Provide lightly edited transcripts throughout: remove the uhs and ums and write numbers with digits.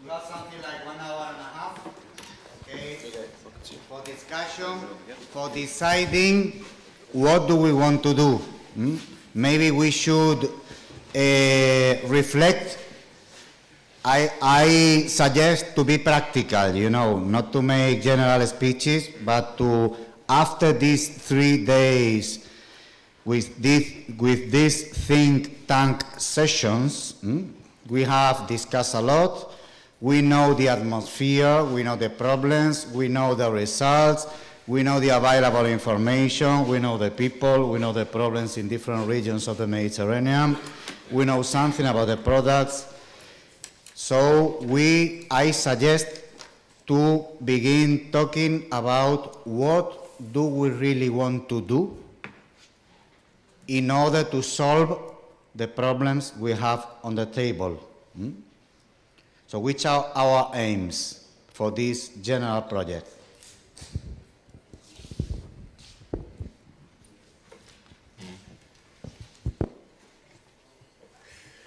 We have something like 1 hour and a half, okay, for discussion, for deciding what do we want to do. Maybe we should reflect. I suggest to be practical, you know, not to make general speeches, but to, after these 3 days with these think tank sessions, we have discussed a lot. We know the atmosphere, we know the problems, we know the results, we know the available information, we know the people, we know the problems in different regions of the Mediterranean, we know something about the products. So I suggest to begin talking about what do we really want to do in order to solve the problems we have on the table. So which are our aims for this general project?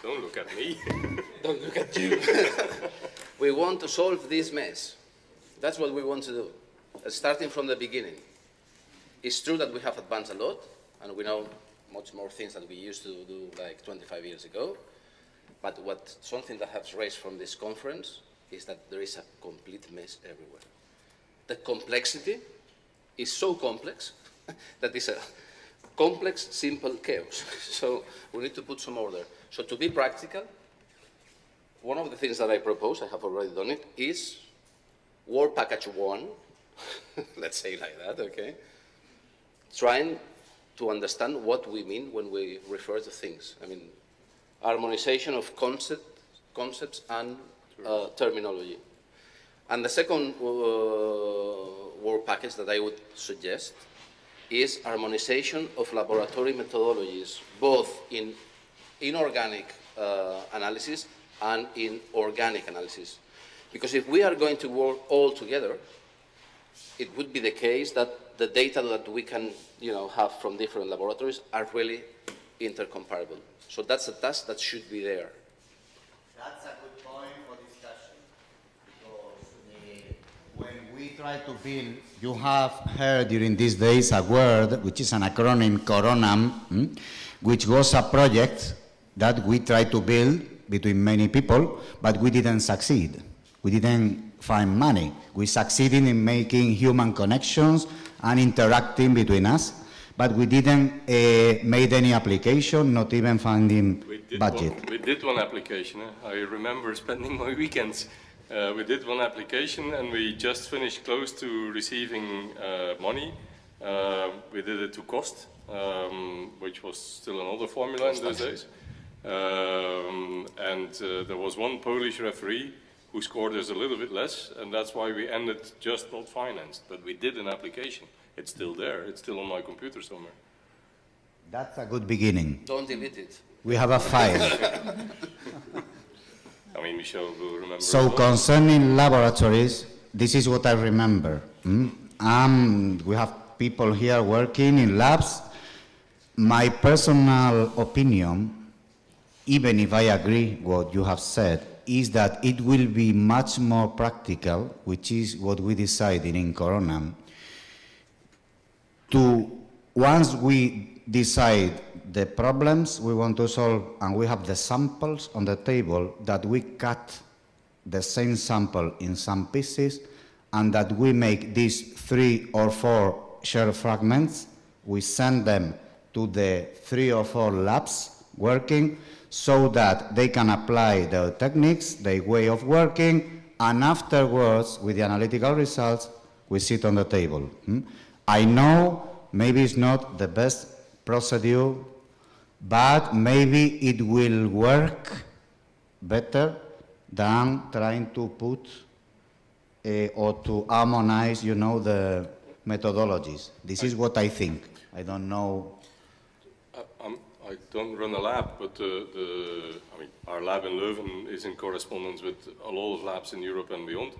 Don't look at me. Don't look at you. We want to solve this mess. That's what we want to do, starting from the beginning. It's true that we have advanced a lot, and we know much more things than we used to do like 25 years ago. But something that has raised from this conference is that there is a complete mess everywhere. The complexity is so complex that it's a complex, simple chaos. So we need to put some order. So to be practical, one of the things that I propose, I have already done it, is Work Package 1, let's say it like that, okay? Trying to understand what we mean when we refer to things. I mean, harmonization of concepts and terminology. And the second work package that I would suggest is harmonization of laboratory methodologies, both in inorganic analysis and in organic analysis. Because if we are going to work all together, it would be the case that the data that we can have from different laboratories are really intercomparable. So that's a task that should be there. That's a good point for discussion, because when we try to build, you have heard during these days a word which is an acronym, Coronam, which was a project that we tried to build between many people, but we didn't succeed. We didn't find money. We succeeded in making human connections and interacting between us, but we didn't made any application, not even finding budget. We did one application. I remember spending my weekends. We did one application and we just finished close to receiving money. We did it to cost, which was still another formula in those days. There was one Polish referee who scored us a little bit less, and that's why we ended just not financed. But we did an application. It's still there. It's still on my computer somewhere. That's a good beginning. Don't delete it. We have a file. I mean, Michel will remember. So concerning laboratories, this is what I remember. We have people here working in labs. My personal opinion, even if I agree what you have said, is that it will be much more practical, which is what we decided in Coronam, once we decide the problems we want to solve and we have the samples on the table, that we cut the same sample in some pieces and that we make these 3 or 4 shared fragments, we send them to the 3 or 4 labs working so that they can apply their techniques, their way of working, and afterwards, with the analytical results, we sit on the table. I know maybe it's not the best procedure, but maybe it will work better than trying to put or to harmonize, the methodologies. This is what I think. I don't know. I don't run a lab, but our lab in Leuven is in correspondence with a lot of labs in Europe and beyond.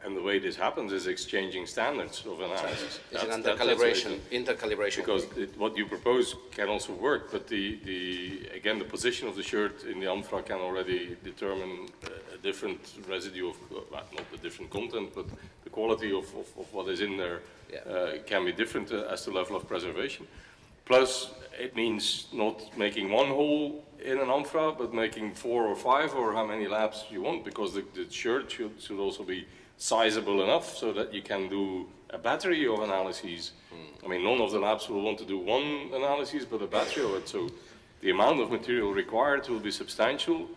And the way this happens is exchanging standards of analysis. It's an intercalibration. Because what you propose can also work, but again, the position of the shirt in the Amphora can already determine a different residue of, not the different content, but the quality of what is in there can be different as to level of preservation. Plus, it means not making one hole in an Amphora, but making 4 or 5 or how many labs you want, because the shirt should also be sizable enough so that you can do a battery of analyses. I mean, none of the labs will want to do one analysis, but a battery of it. So the amount of material required will be substantial,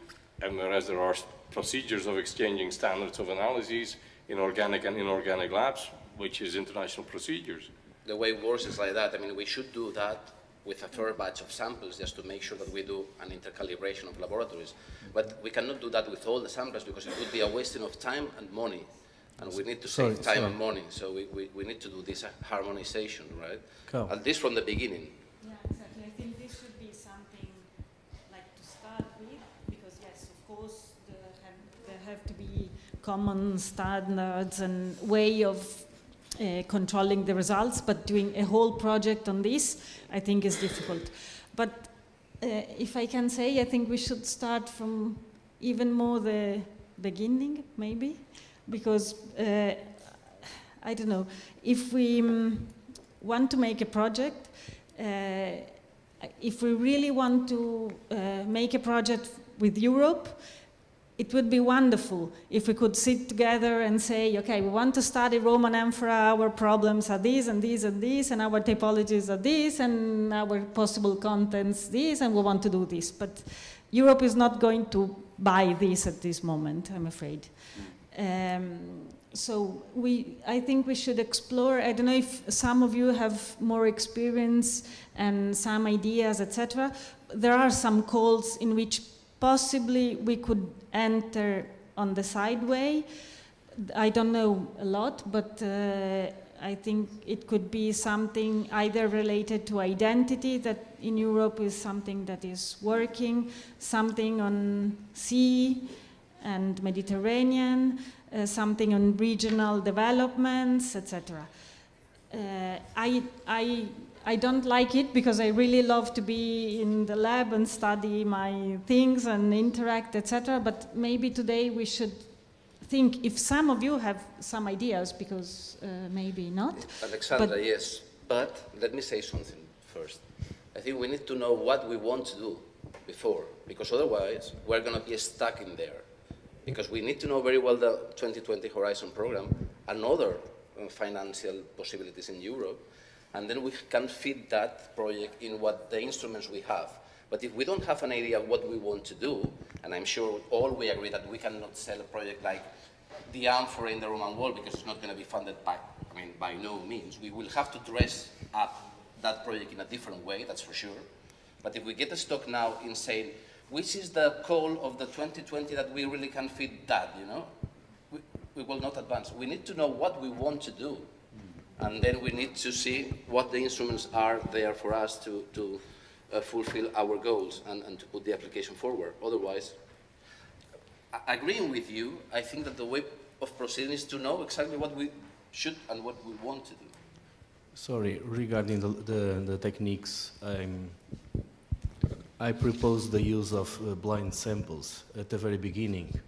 and whereas there are procedures of exchanging standards of analyses in organic and inorganic labs, which is international procedures. The way it works is like that. I mean, we should do that with a fair batch of samples just to make sure that we do an intercalibration of laboratories. But we cannot do that with all the samples because it would be a wasting of time and money. And we need to save time and money. So we need to do this harmonization, right? Cool. At least from the beginning. Yeah, exactly. I think this should be something like to start with, because yes, of course, there have to be common standards and way of controlling the results, but doing a whole project on this, I think is difficult. But if I can say, I think we should start from even more the beginning, maybe, because I don't know, if we want to make a project, if we really want to make a project with Europe, it would be wonderful if we could sit together and say, okay, we want to study Roman Amphora, our problems are these and these and these, and our typologies are these, and our possible contents these, and we want to do this. But Europe is not going to buy this at this moment, I'm afraid. So I think we should explore. I don't know if some of you have more experience and some ideas, etc. There are some calls in which possibly we could enter on the sideway. I don't know a lot, but I think it could be something either related to identity, that in Europe is something that is working, something on sea and Mediterranean, something on regional developments, etc. I don't like it because I really love to be in the lab and study my things and interact, etc. But maybe today we should think, if some of you have some ideas, because maybe not. Alexandra, yes. But let me say something first. I think we need to know what we want to do before, because otherwise we're going to be stuck in there. Because we need to know very well the 2020 Horizon program and other financial possibilities in Europe, and then we can fit that project in what the instruments we have. But if we don't have an idea of what we want to do, and I'm sure all we agree that we cannot sell a project like the Amphora in the Roman wall because it's not going to be funded by no means. We will have to dress up that project in a different way, that's for sure. But if we get stuck now in saying, which is the call of the 2020 that we really can fit that, you know? We will not advance. We need to know what we want to do. And then we need to see what the instruments are there for us to fulfill our goals and to put the application forward. Otherwise, agreeing with you, I think that the way of proceeding is to know exactly what we should and what we want to do. Sorry, regarding the techniques, I propose the use of blind samples at the very beginning.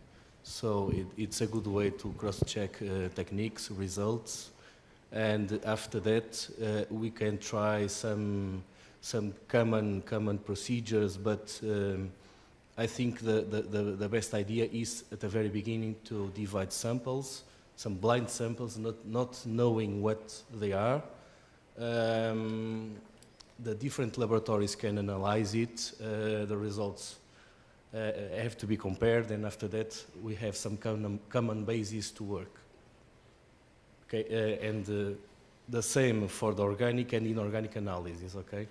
So it's a good way to cross-check techniques, results, and after that we can try some common procedures. But I think the best idea is at the very beginning to divide samples, some blind samples, not knowing what they are. The different laboratories can analyze it. The results have to be compared, and after that we have some common basis to work. Okay, and the same for the organic and inorganic analysis. Okay.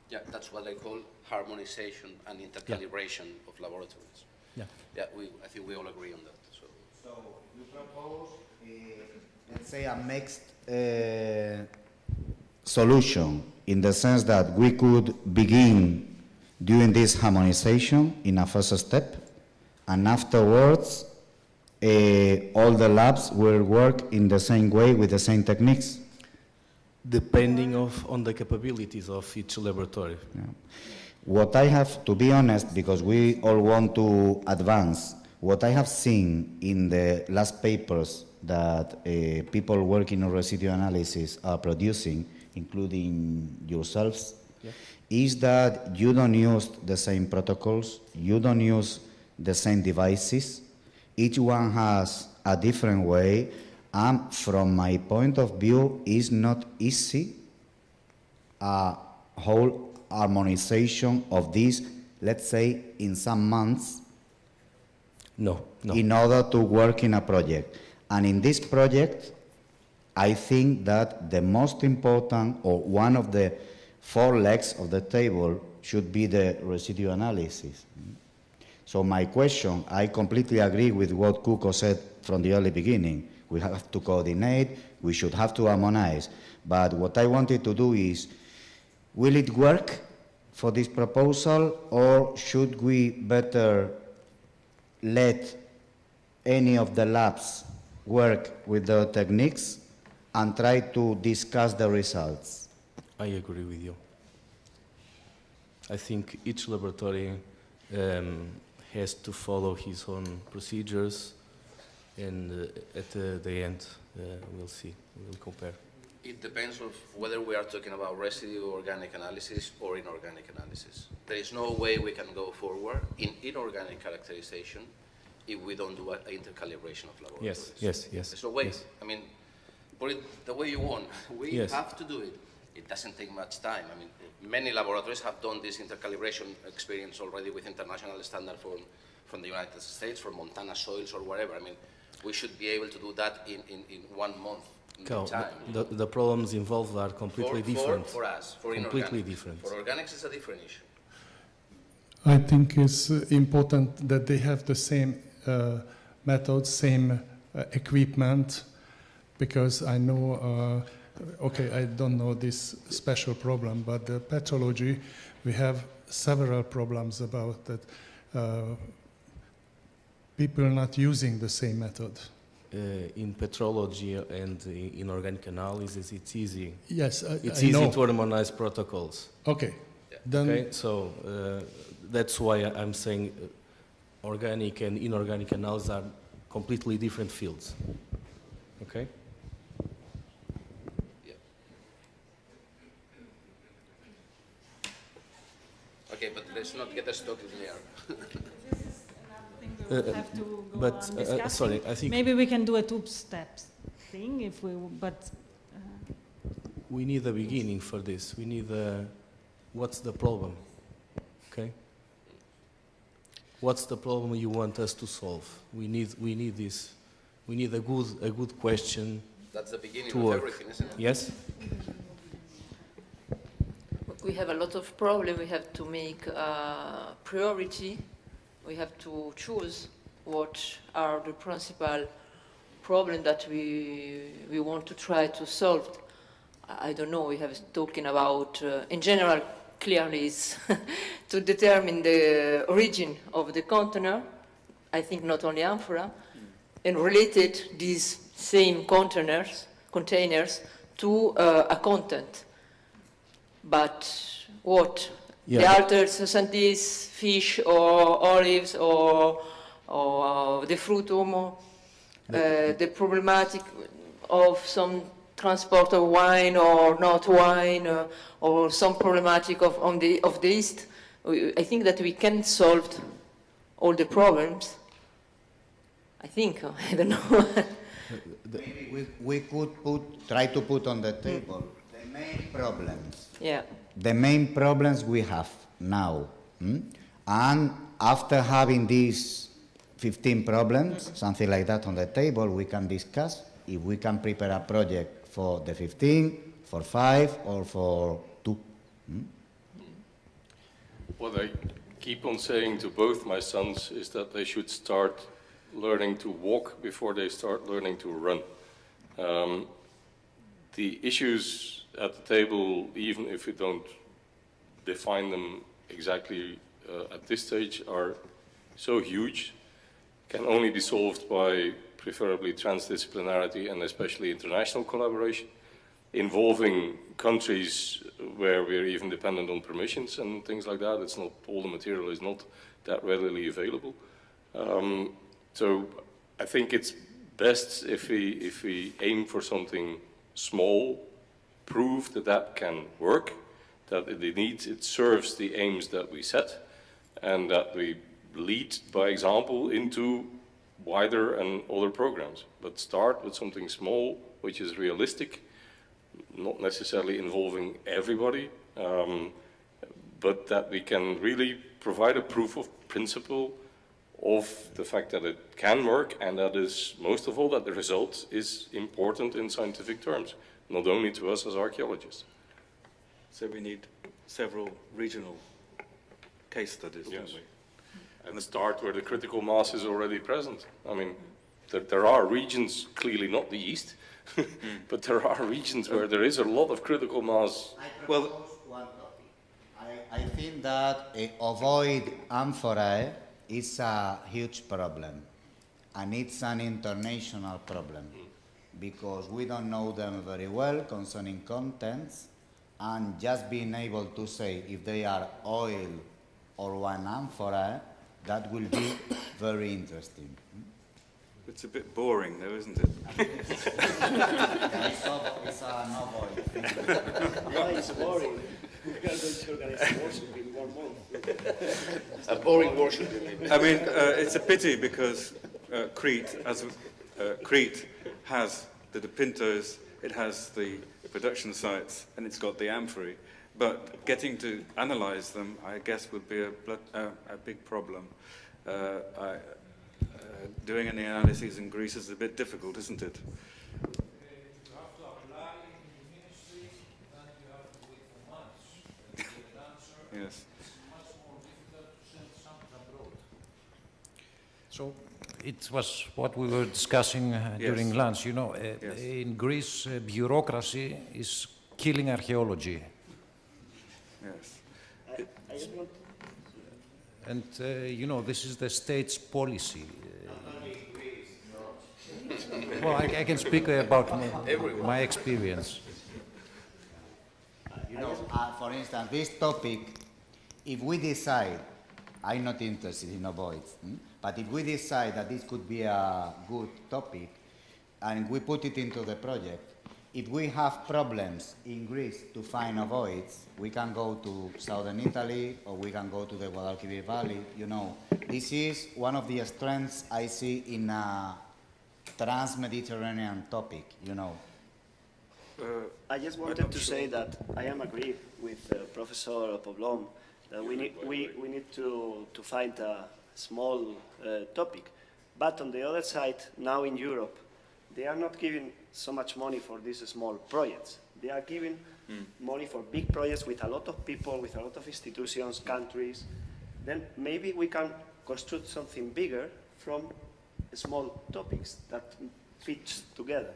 Yeah, that's what I call harmonization and intercalibration of laboratories. Yeah. Yeah, I think we all agree on that. So you propose, let's say, a mixed solution, in the sense that we could begin doing this harmonization in a first step, and afterwards all the labs will work in the same way with the same techniques? Depending on the capabilities of each laboratory. Yeah. What I have, to be honest, because we all want to advance, what I have seen in the last papers that people working on residue analysis are producing, including yourselves, yeah, is that you don't use the same protocols, you don't use the same devices, each one has a different way, and from my point of view, it's not easy a whole harmonization of this, let's say, in some months, no. in order to work in a project. And in this project, I think that the most important, or one of the 4 legs of the table, should be the residue analysis. So my question, I completely agree with what Kuko said from the early beginning. We have to coordinate, we should have to harmonize. But what I wanted to do is, will it work for this proposal, or should we better let any of the labs work with the techniques and try to discuss the results? I agree with you. I think each laboratory has to follow his own procedures, and at the end we'll see, we'll compare. It depends on whether we are talking about residue organic analysis or inorganic analysis. There is no way we can go forward in inorganic characterization if we don't do an intercalibration of laboratories. Yes. There's no way. Yes. I mean, put it the way you want. We Yes. have to do it. It doesn't take much time. I mean, many laboratories have done this intercalibration experience already with international standard from the United States, from Montana soils or whatever. I mean, we should be able to do that in 1 month. The problems involved are completely different. For us, for completely inorganics. different. For organics, it's a different issue. I think it's important that they have the same methods, same equipment, because I know, okay, I don't know this special problem, but the petrology, we have several problems about that. People not using the same method. In petrology and in organic analysis, it's easy. Yes, it's I easy know. to harmonize protocols. Okay. Yeah. Then Okay, so that's why I'm saying organic and inorganic analysis are completely different fields. Okay? Yeah. Okay, but let's not get us stuck in there. We'll have to go but on discussing. sorry, I think Maybe we can do a 2-step thing if we, but we need a beginning for this. We need what's the problem? Okay? What's the problem you want us to solve? We need this. We need a good question. That's the beginning to of work. everything, isn't it? Yes? We have a lot of problems. We have to make a priority. We have to choose what are the principal problems that we want to try to solve. I don't know, we have talking about, in general, clearly is to determine the origin of the container. I think not only Amphora, and related these same containers to a content. But what? Yeah. The alters substances, fish or olives or the fruitum, the problematic of some transport of wine or not wine, or some problematic of the yeast. I think that we can solve all the problems. I think, I don't know. Maybe we could try to put on the table the main problems. Yeah. The main problems we have now. And after having these 15 problems, something like that on the table, we can discuss if we can prepare a project for the 15, for 5, or for 2. What I keep on saying to both my sons is that they should start learning to walk before they start learning to run. The issues at the table, even if we don't define them exactly at this stage, are so huge can only be solved by preferably transdisciplinarity and especially international collaboration, involving countries where we're even dependent on permissions and things like that. It's not, all the material is not that readily available. So I think it's best if we aim for something small, prove that that can work, that it serves the aims that we set, and that we lead by example into wider and other programs. But start with something small, which is realistic, not necessarily involving everybody, but that we can really provide a proof of principle of the fact that it can work, and that is, most of all, that the result is important in scientific terms, not only to us as archaeologists. So we need several regional case studies, yes, don't we? And start where the critical mass is already present. I mean, there are regions, clearly not the East, but there are regions where there is a lot of critical mass. Well, one topic. I think that avoid Amphora is a huge problem, and it's an international problem, because we don't know them very well concerning contents, and just being able to say if they are oil or one amphora, that will be very interesting. It's a bit boring though, isn't it? It's a novel thing. Why it's boring? We are going to organize a workshop in 1 month. A boring workshop, maybe. I mean, it's a pity because Crete has the Pintos, it has the production sites, and it's got the amphorae. But getting to analyze them, I guess, would be a big problem. Doing any analyses in Greece is a bit difficult, isn't it? You have to apply in the ministry, then you have to wait for months to get an answer. Yes. It's much more difficult to send something abroad. So it was what we were discussing during lunch. You know, Yes. in Greece, bureaucracy is killing archaeology. Yes. I just want And, you know, this is the state's policy. Well, I can speak about my experience. You know, for instance, this topic, if we decide, I'm not interested in ovoids, but if we decide that this could be a good topic, and we put it into the project, if we have problems in Greece to find ovoids, we can go to southern Italy, or we can go to the Guadalquivir Valley. You know, this is one of the strengths I see in a trans-Mediterranean topic, you know. I just wanted to say that I am agree with Professor Poblom that we need to find a small topic. But on the other side, now in Europe, they are not giving so much money for these small projects. They are giving money for big projects with a lot of people, with a lot of institutions, countries. Then maybe we can construct something bigger from small topics that fit together.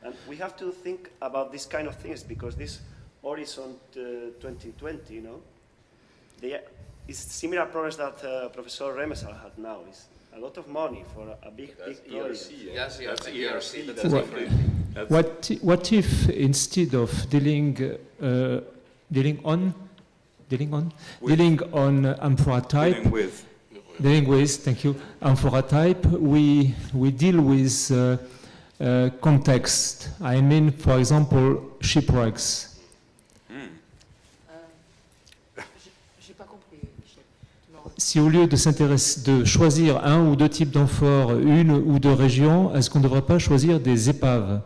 And we have to think about this kind of things, because this Horizon 2020, you know, it's similar progress that Professor Remesal had now. It's a lot of money for a big project. Yes, That's ERC. That's That's different. What if instead of dealing on amphora type, dealing with, thank you, amphora type, we deal with context. I mean, for example, shipwrecks. Si au lieu de choisir un ou deux types d'amphores, une ou deux régions, est-ce qu'on ne devrait pas choisir des épaves?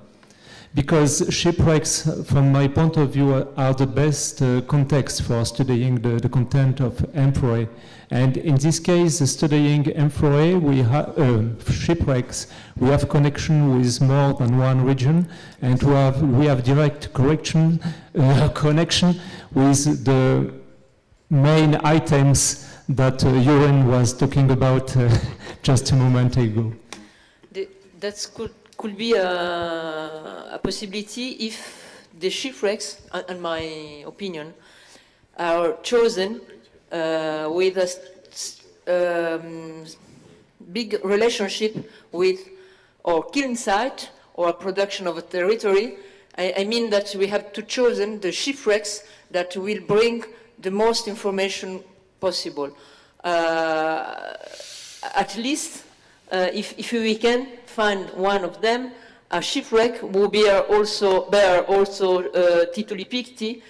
Because shipwrecks, from my point of view, are the best context for studying the content of amphorae. And in this case, studying amphorae, shipwrecks, we have connection with more than one region, and we have direct connection with the main items that Joren was talking about just a moment ago. That could be a possibility if the shipwrecks, in my opinion, are chosen with big relationship with our kiln site or production of a territory. I mean that we have to choose the shipwrecks that will bring the most information possible. At least, if we can find one of them, a shipwreck will bear also titoli picti.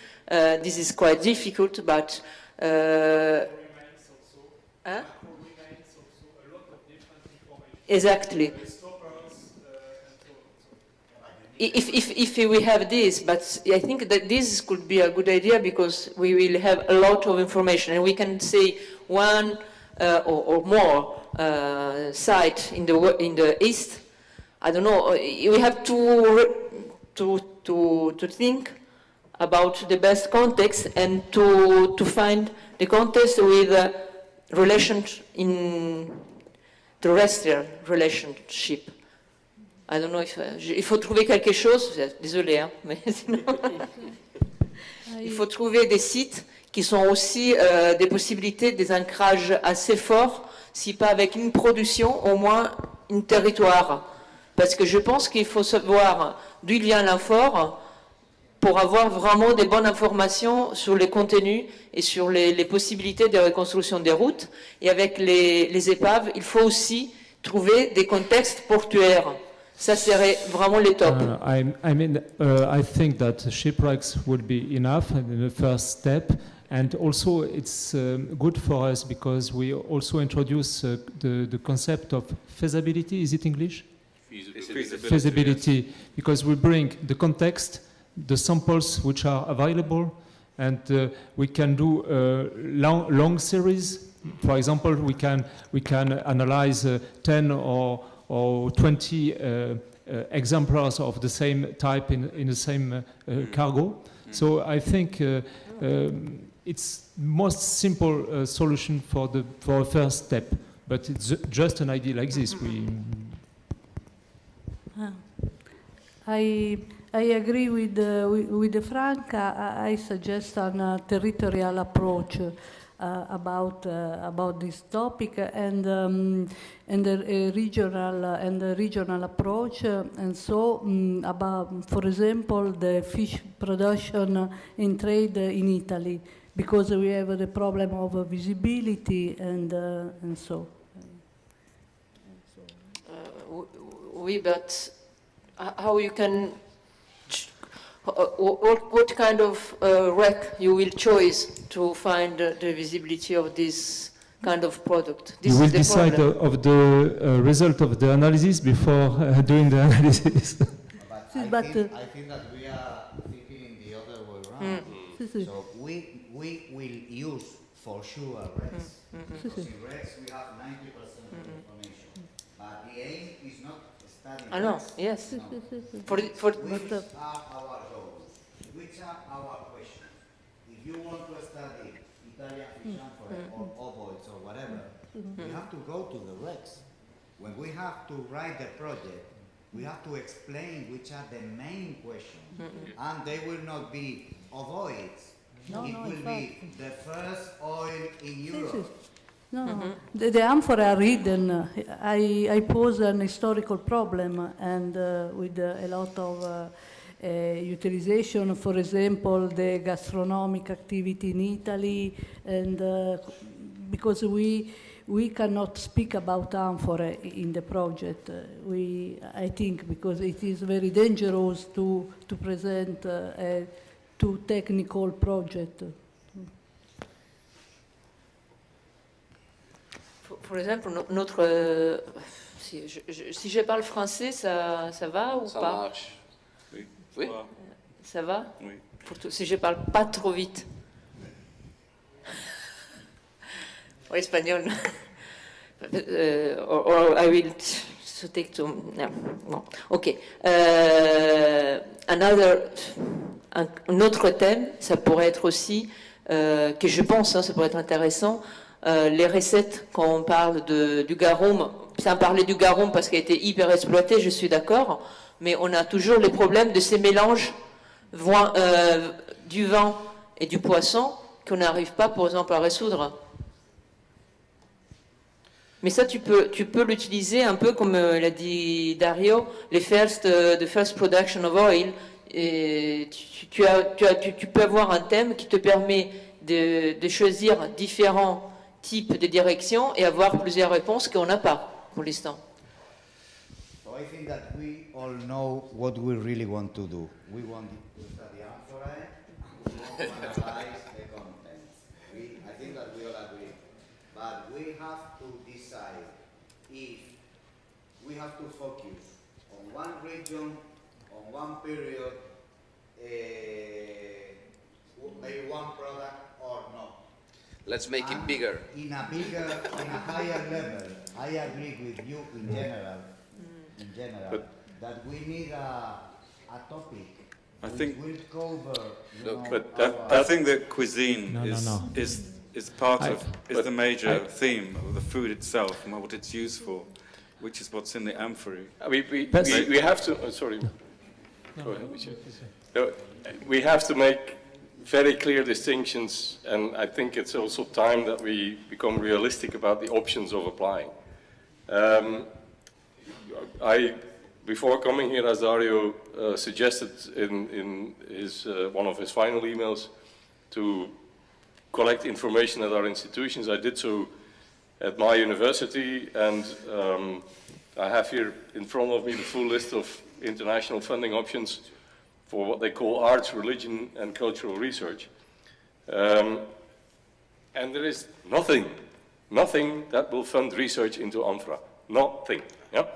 This is quite difficult, but exactly. If we have this, but I think that this could be a good idea because we will have a lot of information and we can say one or more site in the east. I don't know. We have to think about the best context and to find the context with relations in terrestrial relationship. I don't know if il faut trouver quelque chose. Désolé, hein, mais sinon, il faut trouver des sites qui sont aussi des possibilités, des ancrages assez forts, si pas avec une production, au moins un territoire. Parce que je pense qu'il faut savoir d'où il vient l'amphore pour avoir vraiment des bonnes informations sur les contenus et sur les possibilités de reconstruction des routes. Et avec les épaves, il faut aussi trouver des contextes portuaires. Ça serait vraiment le top. I think that shipwrecks would be enough in the first step, and also it's good for us because we also introduce the concept of feasibility. Is it English? Feasibility, yes. Because we bring the context, the samples which are available, and we can do long series. For example, we can analyze 10 or 20 exemplars of the same type in the same cargo. So I think it's most simple solution for a first step, but it's just an idea like this. I agree with Frank. I suggest a territorial approach about this topic and a regional approach, and so about, for example, the fish production and trade in Italy, because we have the problem of visibility and so. Oui, but how you can? What kind of wreck you will choose to find the visibility of this kind of product? This you will decide of the result of the analysis before doing the analysis. I think that we are thinking the other way around. So we will use for sure RECs. Because in RECs we have 90% of information. But the aim is not studying I know, RECs. yes. No. Which are our goals? Which are our questions? If you want to study Italian fish or ovoids or whatever, we have to go to the RECs. When we have to write the project, we have to explain which are the main questions. And they will not be ovoids. It will be the first oil in Europe. No, the Amphora are hidden. I pose an historical problem, and with a lot of utilization, for example, the gastronomic activity in Italy, and because we cannot speak about Amphora in the project. I think because it is very dangerous to present a too technical project. For example, notre si je parle français, ça va ou ça pas? Marche. Oui. Oui. Ça va? Oui. Si je parle pas trop vite. En espagnol. Or I will take to. No. No. Okay. Un autre thème, ça pourrait être aussi, que je pense, ça pourrait être intéressant, les recettes, quand on parle du garum, sans parler du garum parce qu'il a été hyper exploité, je suis d'accord, mais on a toujours les problèmes de ces mélanges du vin et du poisson qu'on n'arrive pas, par exemple, à résoudre. Mais ça, tu peux l'utiliser un peu comme l'a dit Dario, the first production of oil. Et tu peux avoir un thème qui te permet de choisir différents types de directions et avoir plusieurs réponses qu'on n'a pas pour l'instant. So I think that we all know what we really want to do. We want to study Amphora, we want to analyze the contents. I think that we all agree. But we have to decide if we have to focus on one region, on one period, maybe one product or not. Let's make it bigger. In a higher level, I agree with you in general, that we need a topic. I think will cover. I think that cuisine is part of the major theme of the food itself and what it's used for, which is what's in the Amphora. We have to. Sorry. Go ahead, Michel. No, we have to make very clear distinctions, and I think it's also time that we become realistic about the options of applying. Before coming here, as Dario suggested in his, one of his final emails, to collect information at our institutions, I did so at my university, and I have here in front of me the full list of international funding options for what they call arts, religion, and cultural research. And there is nothing that will fund research into Amphora. Nothing. Yeah?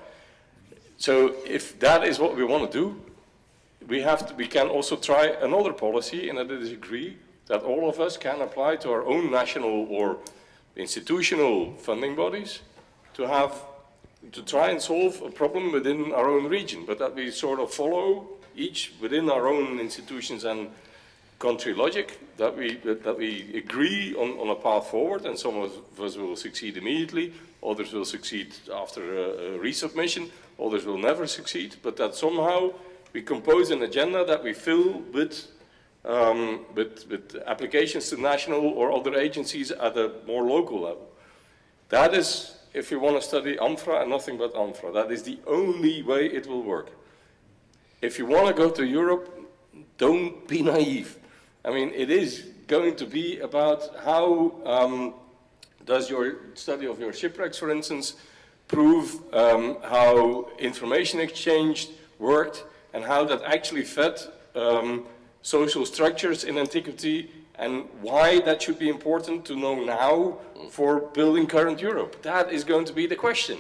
So if that is what we want to do, we can also try another policy, and that is agree that all of us can apply to our own national or institutional funding bodies to try and solve a problem within our own region, but that we sort of follow each within our own institutions and country logic, that we agree on a path forward, and some of us will succeed immediately, others will succeed after a resubmission, others will never succeed, but that somehow we compose an agenda that we fill with applications to national or other agencies at a more local level. That is, if you want to study Amphora and nothing but Amphora, that is the only way it will work. If you want to go to Europe, don't be naive. I mean, it is going to be about how does your study of your shipwrecks, for instance, prove how information exchange worked and how that actually fed social structures in Antiquity, and why that should be important to know now for building current Europe. That is going to be the question.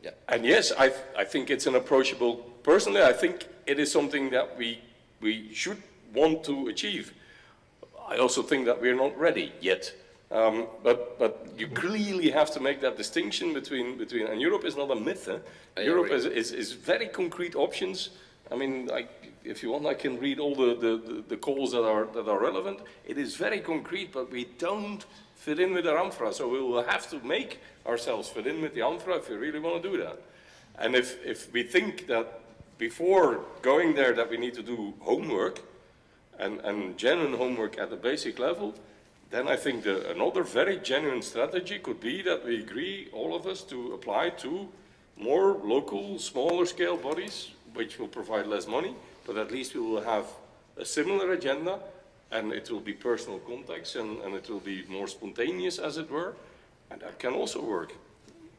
Yeah. And yes, I think it's an approachable, personally, I think it is something that we should want to achieve. I also think that we're not ready yet. But you clearly have to make that distinction between and Europe is not a myth. Europe is very concrete options. I mean, if you want, I can read all the calls that are relevant. It is very concrete, but we don't fit in with the Amphora, so we will have to make ourselves fit in with the Amphora if we really want to do that. And if we think that before going there that we need to do homework, and genuine homework at the basic level, then I think another very genuine strategy could be that we agree, all of us, to apply to more local, smaller scale bodies, which will provide less money, but at least we will have a similar agenda, and it will be personal context, and it will be more spontaneous, as it were, and that can also work.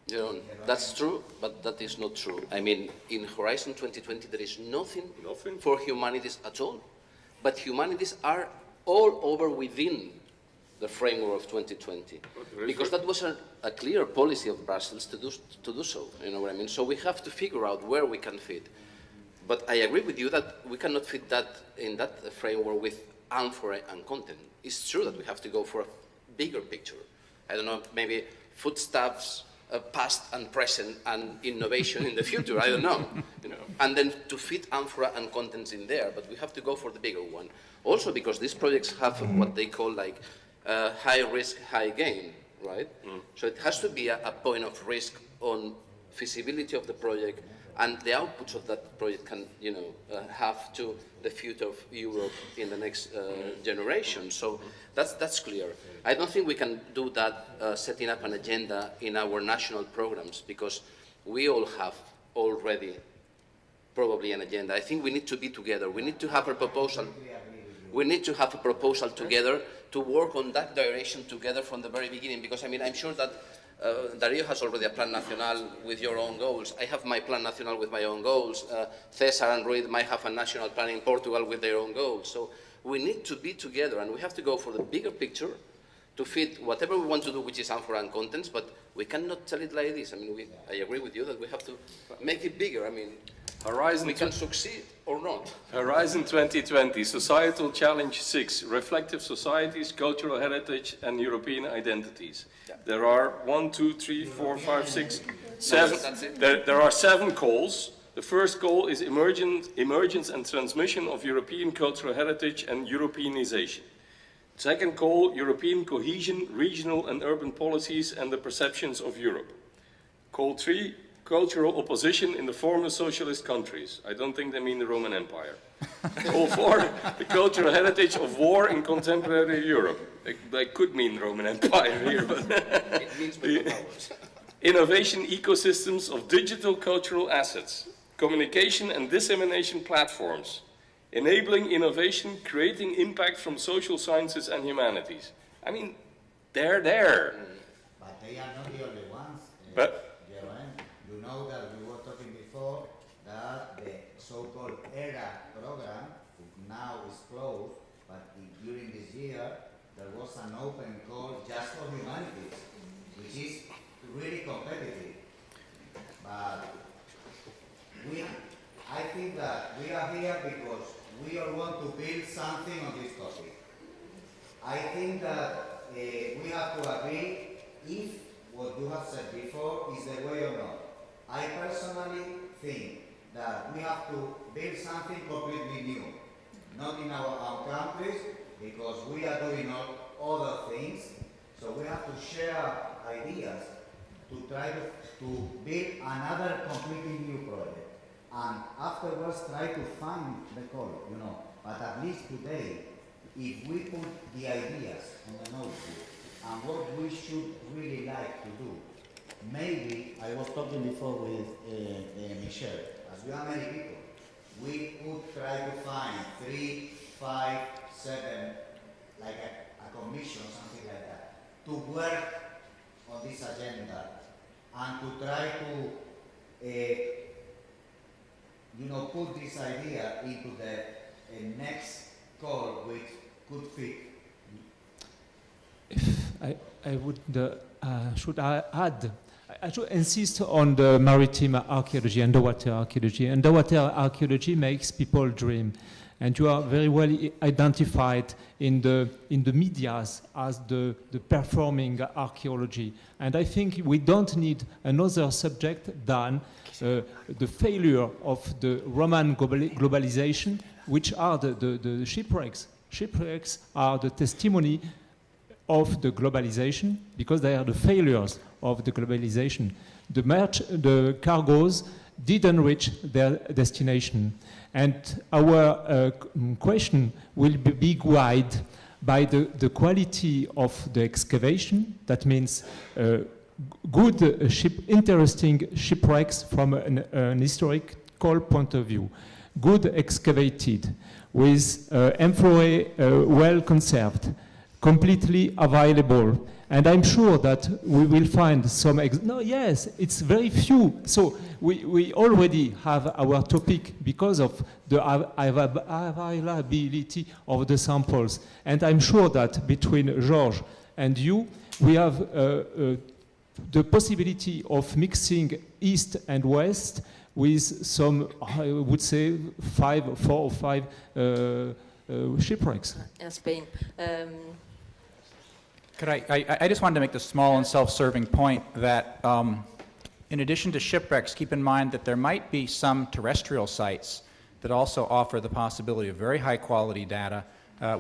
You know, that's true, but that is not true. I mean, in Horizon 2020, there is nothing for humanities at all. But humanities are all over within the framework of 2020, because that was a clear policy of Brussels to do so, you know what I mean? So we have to figure out where we can fit. But I agree with you that we cannot fit that in that framework with Amphora and content. It's true that we have to go for a bigger picture. I don't know, maybe foodstuffs, past and present, and innovation in the future, I don't know. You know. And then to fit Amphora and contents in there, but we have to go for the bigger one. Also because these projects have what they call like high risk, high gain, right? So it has to be a point of risk on feasibility of the project, and the outputs of that project can, have to the future of Europe in the next generation. So that's clear. I don't think we can do that setting up an agenda in our national programs, because we all have already probably an agenda. I think we need to be together. We need to have a proposal. We need to have a proposal together to work on that direction together from the very beginning, because I'm sure that Darío has already a plan nacional with your own goals. I have my plan nacional with my own goals. César and Ruiz might have a national plan in Portugal with their own goals. So we need to be together, and we have to go for the bigger picture to fit whatever we want to do, which is Amphora and contents, but we cannot tell it like this. I agree with you that we have to make it bigger. We can succeed or not. Horizon 2020, Societal Challenge 6, Reflective Societies, Cultural Heritage and European Identities. Yeah. There are 1, 2, 3, 4, 5, 6, 7. There are 7 calls. The first goal is emergence and transmission of European cultural heritage and Europeanization. Second call, European cohesion, regional and urban policies and the perceptions of Europe. Call 3, cultural opposition in the former socialist countries. I don't think they mean the Roman Empire. Call 4, the cultural heritage of war in contemporary Europe. They could mean the Roman Empire here, but it means powers. Innovation ecosystems of digital cultural assets, communication and dissemination platforms, enabling innovation, creating impact from social sciences and humanities. They're there. But they are not the only ones. You know that we were talking before that the so-called ERA program now is closed, but during this year there was an open call just for humanities, which is really competitive. But I think that we are here because we all want to build something on this topic. I think that we have to agree if what you have said before is the way or not. I personally think that we have to build something completely new, not in our own countries, because we are doing all other things. So we have to share ideas to try to build another completely new project. And afterwards try to find the color, But at least today, if we put the ideas on the notebook and what we should really like to do, maybe, I was talking before with Michelle, as we are many people, we could try to find 3, 5, 7, like a commission, something like that, to work on this agenda and to try to put this idea into the next call, which could fit. If I would, should I add? I should insist on the maritime archaeology, underwater archaeology. Underwater archaeology makes people dream, and you are very well identified in the medias as the performing archaeology. And I think we don't need another subject than the failure of the Roman globalization, which are the shipwrecks. Shipwrecks are the testimony of the globalization, because they are the failures of the globalization. The cargoes didn't reach their destination. And our question will be big wide by the quality of the excavation. That means good interesting shipwrecks from an historical point of view. Good excavated, with amphorae well conserved, completely available. And I'm sure that we will find some, yes, it's very few. So we already have our topic because of the availability of the samples. And I'm sure that between Georges and you, we have the possibility of mixing East and West with some, I would say, 4 or 5 shipwrecks. In Spain. I just wanted to make the small and self-serving point that in addition to shipwrecks, keep in mind that there might be some terrestrial sites that also offer the possibility of very high quality data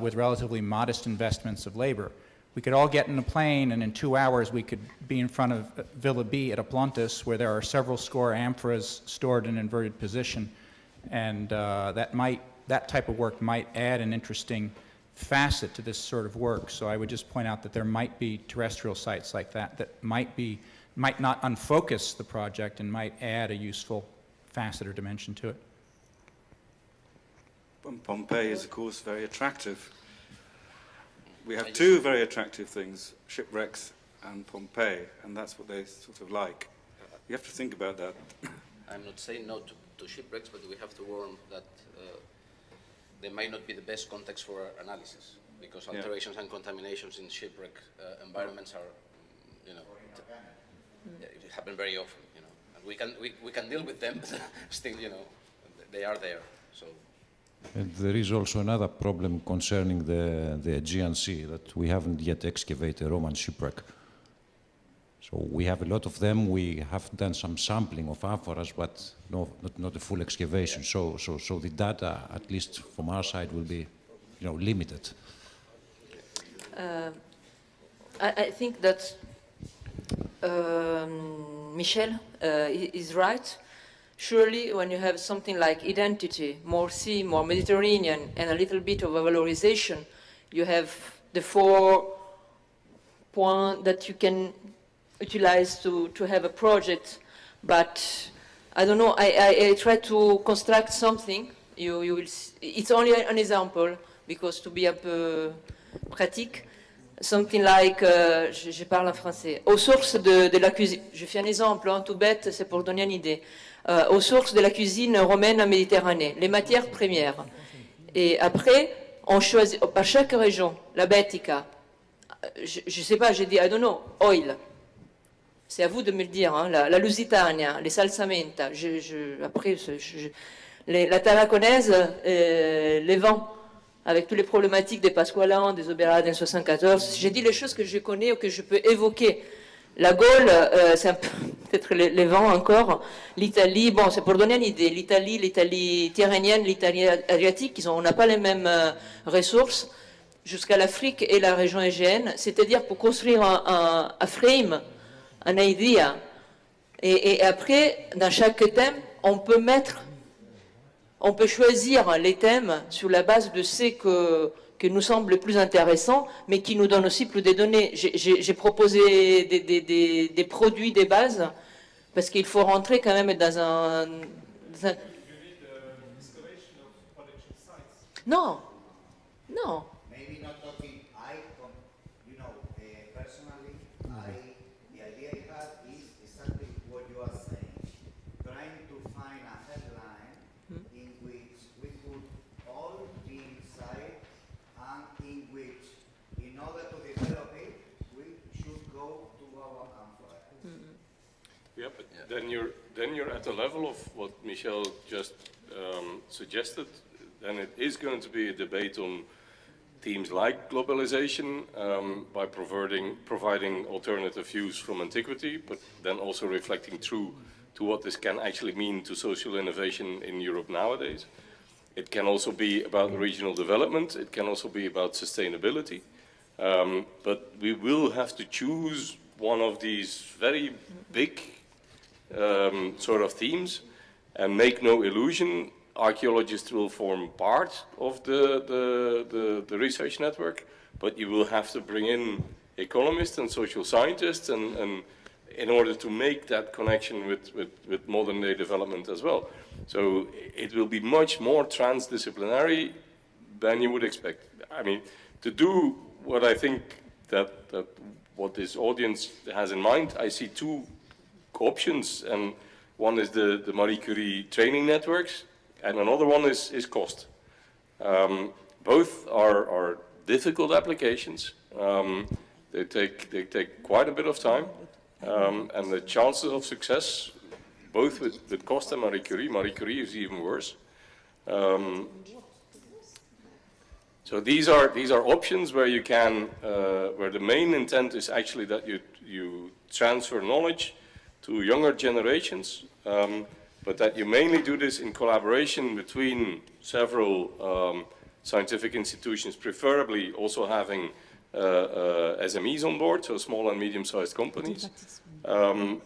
with relatively modest investments of labor. we could all get in a plane, and in 2 hours we could be in front of Villa B at Oplontis, where there are several score amphoras stored in inverted position, and that type of work might add an interesting facet to this sort of work. So I would just point out that there might be terrestrial sites like that that might not unfocus the project and might add a useful facet or dimension to it. Pompeii is, of course, very attractive. We have two very attractive things, shipwrecks and Pompeii, and that's what they sort of like. You have to think about that. I'm not saying no to shipwrecks, but we have to warn that they might not be the best context for analysis, because alterations and contaminations in shipwreck environments are, it happen very often, and we can deal with them, but still, they are there. So. And there is also another problem concerning the Aegean Sea, that we haven't yet excavated a Roman shipwreck. So we have a lot of them. We have done some sampling of amphoras, but not a full excavation. So the data, at least from our side, will be, limited. I think that Michel is right. Surely, when you have something like identity, more sea, more Mediterranean, and a little bit of a valorization, you have the 4 points that you can utilize to have a project. But I don't know, I try to construct something. You will see. It's only an example, because to be un peu pratique, something like, je parle en français, aux sources de la cuisine, je fais un exemple, tout bête, c'est pour donner une idée, aux sources de la cuisine romaine en Méditerranée, les matières premières. Et après, on choisit, par chaque région, la Baetica, je ne sais pas, j'ai dit, I don't know, oil. C'est à vous de me le dire, hein, la Lusitania, les salsamenta, après, la Tarraconaise, les vents, avec toutes les problématiques des Pasqualans, des Oberades en 74. J'ai dit les choses que je connais ou que je peux évoquer. La Gaule, c'est peut-être les vents encore. L'Italie, bon, c'est pour donner une idée. L'Italie tyrrhénienne, l'Italie adriatique, on n'a pas les mêmes ressources. Jusqu'à l'Afrique et la région égéenne, c'est-à-dire pour construire un frame, un idea. Et après, dans chaque thème, on peut choisir les thèmes sur la base de ce que nous semble le plus intéressant, mais qui nous donne aussi plus de données. J'ai proposé des produits, des bases, parce qu'il faut rentrer quand même dans un... Non, non. Maybe not talking, personally, the idea I have is exactly what you are saying, trying to find a headline in which we put all the insight and in which, in order to develop it, we should go to our Amphora. Yeah, but then you're at the level of what Michel just suggested. Then it is going to be a debate on themes like globalization by providing alternative views from Antiquity, but then also reflecting through to what this can actually mean to social innovation in Europe nowadays. It can also be about regional development. It can also be about sustainability. But we will have to choose one of these very big sort of themes, and make no illusion, archaeologists will form part of the research network, but you will have to bring in economists and social scientists and in order to make that connection with modern day development as well. So it will be much more transdisciplinary than you would expect. I mean, to do what I think that what this audience has in mind, I see two options, and one is the Marie Curie training networks, and another one is cost. Both are difficult applications. They take quite a bit of time, and the chances of success, both with cost and Marie Curie is even worse. So these are options where you can, where the main intent is actually that you transfer knowledge to younger generations, but that you mainly do this in collaboration between several scientific institutions, preferably also having SMEs on board, so small and medium-sized companies, and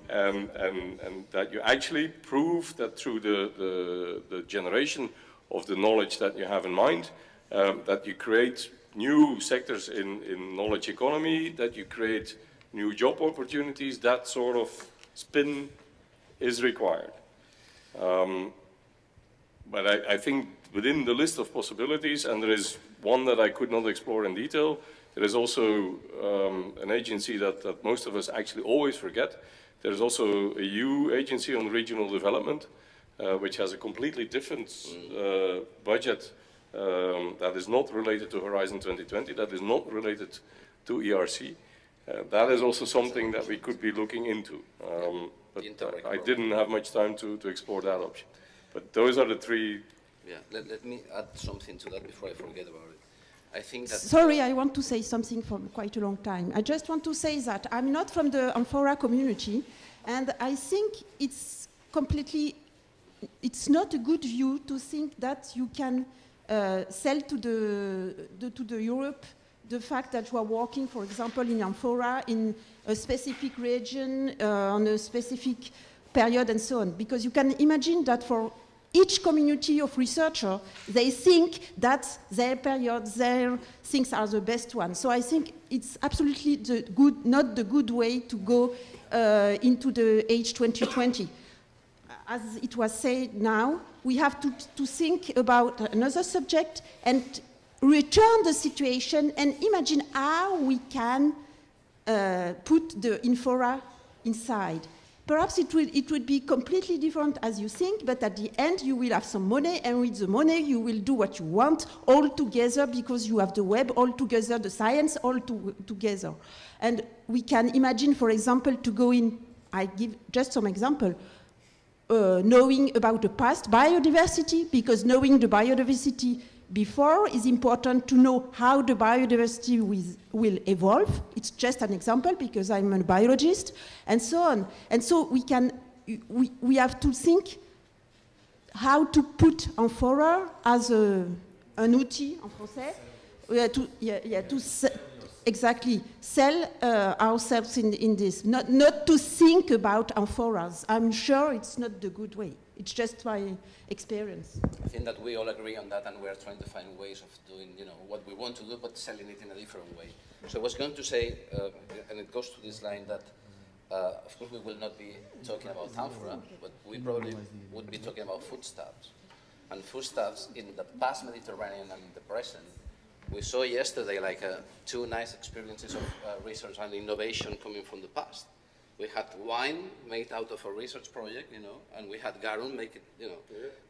that you actually prove that through the generation of the knowledge that you have in mind, that you create new sectors in knowledge economy, that you create new job opportunities. That sort of spin is required. But I think within the list of possibilities, and there is one that I could not explore in detail, there is also an agency that most of us actually always forget. There is also a EU agency on regional development, which has a completely different budget that is not related to Horizon 2020, that is not related to ERC. That is also something that we could be looking into. But I didn't have much time to explore that option. But those are the three. Yeah, let me add something to that before I forget about it. I think that... Sorry, I want to say something for quite a long time. I just want to say that I'm not from the Amphora community, and I think it's completely, it's not a good view to think that you can sell to the Europe the fact that you are working, for example, in Amphora, in a specific region, on a specific period, and so on. Because you can imagine that for each community of researchers, they think that their period, their things are the best ones. So I think it's absolutely not the good way to go into the age 2020. As it was said now, we have to think about another subject and return the situation and imagine how we can put the Amphora inside. Perhaps it would be completely different as you think, but at the end you will have some money, and with the money you will do what you want all together, because you have the web all together, the science all together. And we can imagine, for example, to go in, I give just some example, knowing about the past biodiversity, because knowing the biodiversity before is important to know how the biodiversity will evolve. It's just an example because I'm a biologist, and so on. And so we have to think how to put Amphora as an outil en français, exactly sell ourselves in this, not to think about Amphoras. I'm sure it's not the good way. It's just my experience. I think that we all agree on that, and we're trying to find ways of doing, what we want to do, but selling it in a different way. So I was going to say, and it goes to this line that, of course, we will not be talking about Amphora, but we probably would be talking about foodstuffs. And foodstuffs in the past Mediterranean and the present. We saw yesterday like two nice experiences of research and innovation coming from the past. We had wine made out of a research project, and we had garum make it,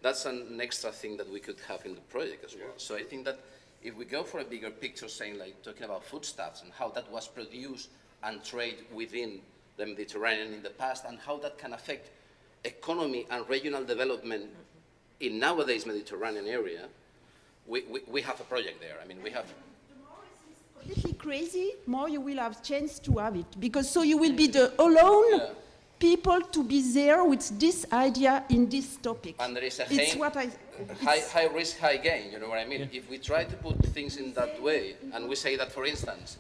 That's an extra thing that we could have in the project as well. So I think that if we go for a bigger picture, saying like talking about foodstuffs and how that was produced and traded within the Mediterranean in the past, and how that can affect economy and regional development in nowadays Mediterranean area, we have a project there. I mean, we have... Completely crazy, more you will have chance to have it, because so you will be the alone people to be there with this idea in this topic. And there is a high risk, high gain, you know what I mean? If we try to put things in that way, and we say that, for instance,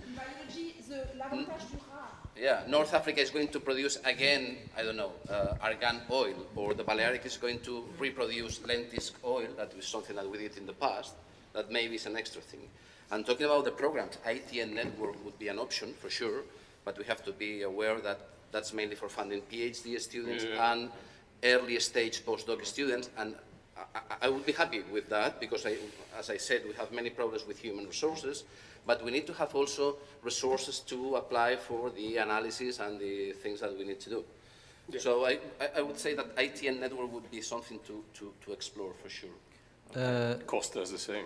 North Africa is going to produce again, I don't know, argan oil, or the Balearic is going to reproduce lentisk oil, that is something that we did in the past, that maybe is an extra thing. And talking about the programs, ITN network would be an option for sure, but we have to be aware that that's mainly for funding PhD students and early stage postdoc students. And I would be happy with that because, as I said, we have many problems with human resources, but we need to have also resources to apply for the analysis and the things that we need to do. Yeah. So I would say that ITN network would be something to explore for sure. Cost is the same.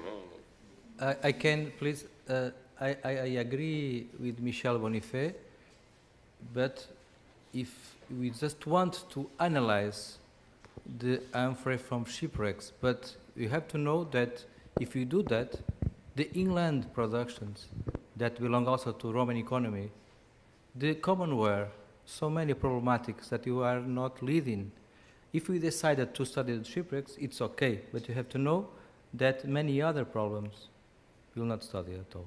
I can, please, I agree with Michel Bonifay, but if we just want to analyze the Amphora from shipwrecks, but we have to know that if we do that, the inland productions that belong also to Roman economy, the commonwealth, so many problematics that you are not leading. If we decided to study the shipwrecks, it's okay, but you have to know that many other problems will not study at all.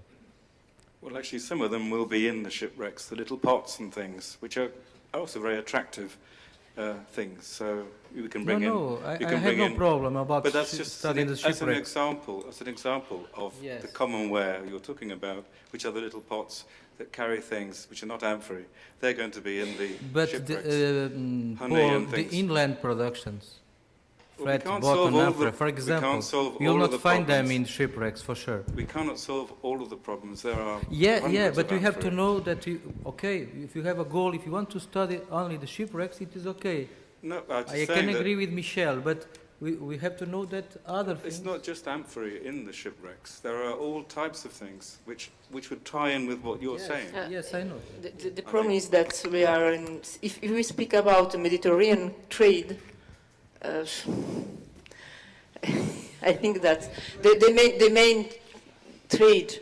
Well, actually, some of them will be in the shipwrecks, the little pots and things, which are also very attractive things. So we can bring in. I have no problem about but that's just studying the shipwrecks. As an example of the commonware you're talking about, which are the little pots that carry things which are not amphorae. They're going to be in the shipwrecks. But the inland productions, flat bottom amphora, for example, you'll not find them in shipwrecks for sure. We cannot solve all of the problems. There are but you have to know that if you have a goal, if you want to study only the shipwrecks, it is okay. No, I can agree with Michel, but we have to know that other things. It's not just amphorae in the shipwrecks. There are all types of things which would tie in with what you're saying. Yes, I know. The problem is that we are if we speak about the Mediterranean trade, I think that the main trade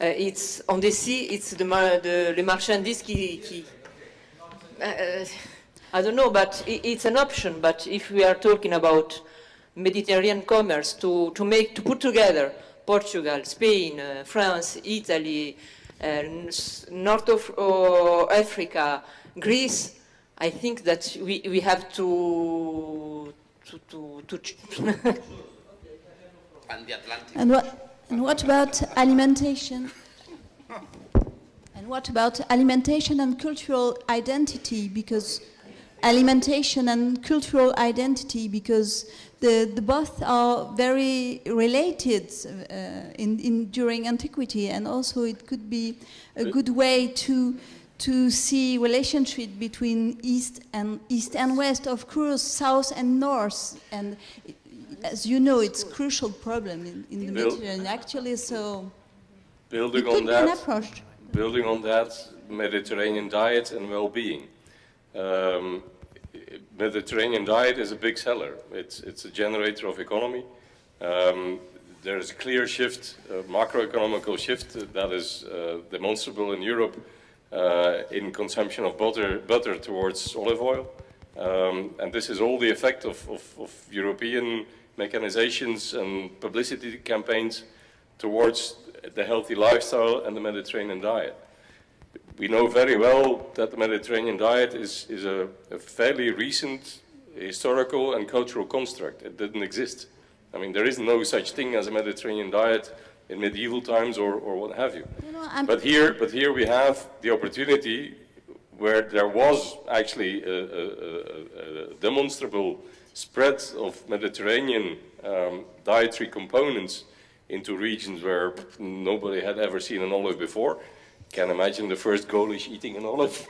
it's on the sea. It's les marchandises qui I don't know, but it's an option. But if we are talking about Mediterranean commerce to put together Portugal, Spain, France, Italy, North of Africa, Greece, I think that we have to and the Atlantic. And what about alimentation? And what about alimentation and cultural identity? Because alimentation and cultural identity, because the both are very related during Antiquity, and also it could be a good way to see relationship between east and west, of course, south and north, and as you know, it's a crucial problem in the Mediterranean actually. So building on that, Mediterranean diet and well-being. Mediterranean diet is a big seller. It's a generator of economy. There is a clear shift, a macroeconomical shift that is demonstrable in Europe in consumption of butter towards olive oil. And this is all the effect of European mechanizations and publicity campaigns towards the healthy lifestyle and the Mediterranean diet. We know very well that the Mediterranean diet is a fairly recent historical and cultural construct. It didn't exist. I mean, there is no such thing as a Mediterranean diet in medieval times or what have you. But here we have the opportunity where there was actually a demonstrable spread of Mediterranean dietary components into regions where nobody had ever seen an olive before. Can imagine the first Gaulish eating an olive.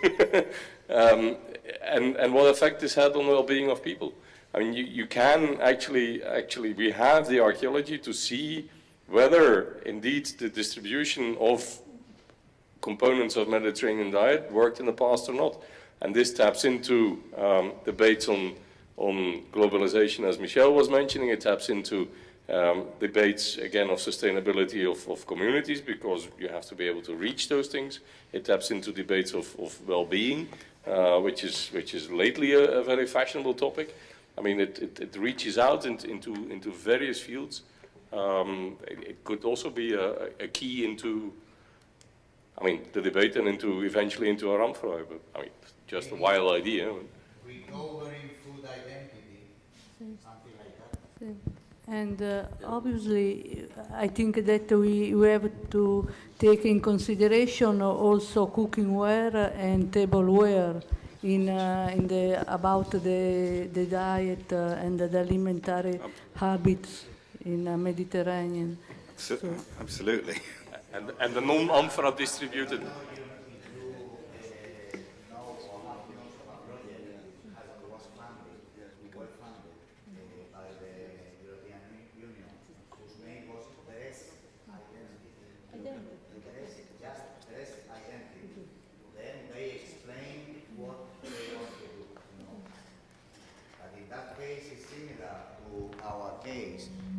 And what effect this had on the well-being of people. I mean, you can actually, we have the archaeology to see whether indeed the distribution of components of Mediterranean diet worked in the past or not. And this taps into debates on globalization, as Michel was mentioning. It taps into debates, again, of sustainability of communities, because you have to be able to reach those things. It taps into debates of well-being, which is lately a very fashionable topic. I mean, it reaches out into various fields. It could also be a key into, I mean, the debate and eventually into our Amphora, but I mean, just a wild idea. Recovering food identity, something like that. And obviously, I think that we have to take in consideration also cookware and tableware about the diet and the alimentary habits in Mediterranean. Absolutely. And the non-Amphora distributed.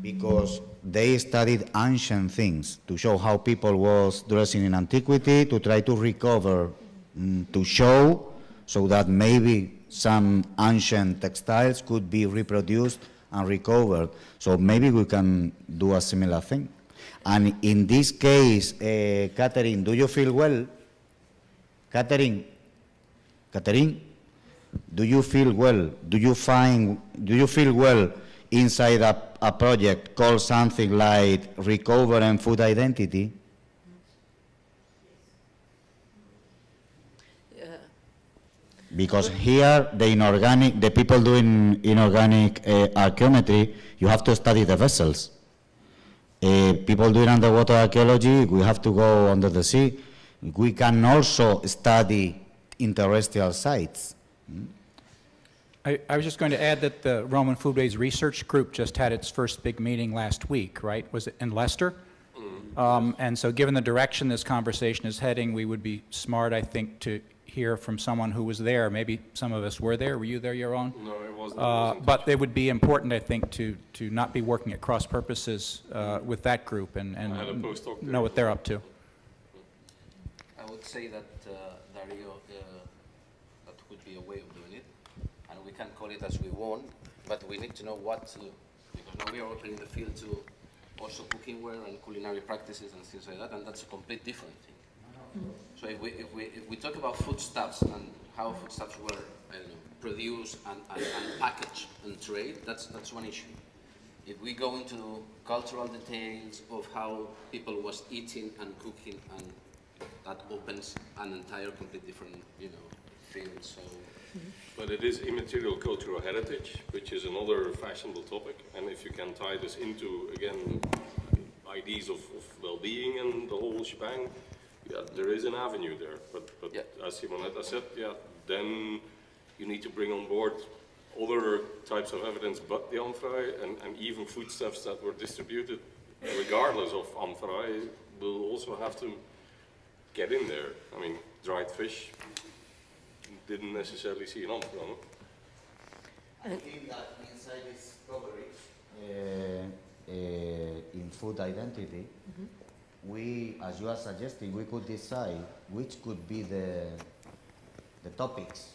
Because they studied ancient things to show how people was dressing in Antiquity, to try to recover, to show, so that maybe some ancient textiles could be reproduced and recovered. So maybe we can do a similar thing. And in this case, Catherine, do you feel well? Catherine, do you feel well? Do you feel well inside a project called something like Recover and Food Identity? Because here, the people doing inorganic archaeometry, you have to study the vessels. People doing underwater archaeology, we have to go under the sea. We can also study terrestrial sites. I was just going to add that the Roman Foodways Research Group just had its first big meeting last week, right? Was it in Leicester? And so given the direction this conversation is heading, we would be smart, I think, to hear from someone who was there. Maybe some of us were there. Were you there, Yaron? No, I wasn't. But it would be important, I think, to not be working at cross purposes with that group and know what they're up to. I would say that, Dario, that would be a way of doing it. And we can call it as we want, but we need to know what to do. Because now we are opening the field to also cooking ware and culinary practices and things like that, and that's a complete different thing. So if we talk about foodstuffs and how foodstuffs were, I don't know, produced and packaged and trade, that's one issue. If we go into cultural details of how people was eating and cooking, and that opens an entire complete different, field. So. But it is immaterial cultural heritage, which is another fashionable topic. And if you can tie this into, again, ideas of well-being and the whole shebang, yeah, there is an avenue there. But yeah, as Simonetta said, yeah, then you need to bring on board other types of evidence but the Amphora, and even foodstuffs that were distributed regardless of Amphora will also have to get in there. I mean, dried fish didn't necessarily see an Amphora. No? I think that inside this coverage, in food identity, we, as you are suggesting, we could decide which could be the topics.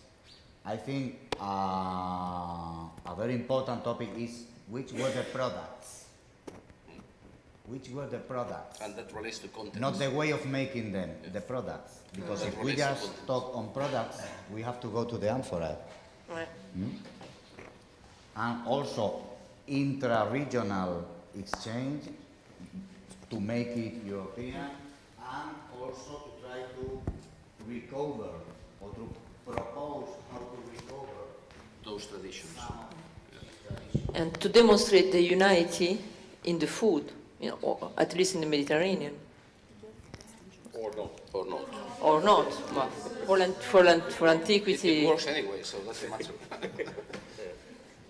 I think a very important topic is which were the products. Which were the products? And that relates to content. Not the way of making them, the products. Because if we just talk on products, we have to go to the Amphora. Right. And also intra-regional exchange to make it European, and also to try to recover or to propose how to recover those traditions. And to demonstrate the unity in the food, or at least in the Mediterranean. Or not. Or not. Or not, but for Antiquity. It works anyway, so that's a matter.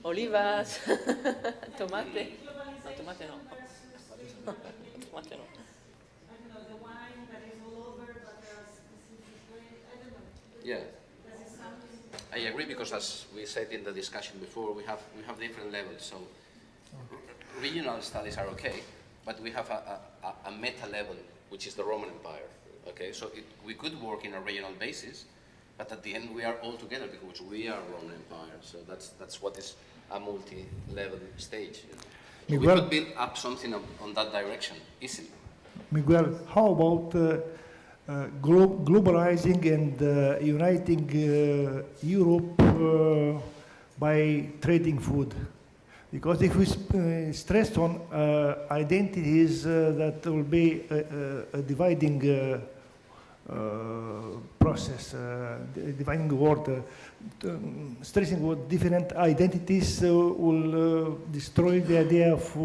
Olivas, tomate. No, tomate no. Tomate no. Yeah. I agree, because as we said in the discussion before, we have different levels. So regional studies are okay, but we have a meta level, which is the Roman Empire. Okay, so we could work in a regional basis, but at the end we are all together because we are Roman Empire. So that's what is a multi-level stage. So we could build up something on that direction easily. Miguel, how about globalizing and uniting Europe by trading food? Because if we stress on identities, that will be a dividing process, dividing the world. Stressing what different identities will destroy the idea of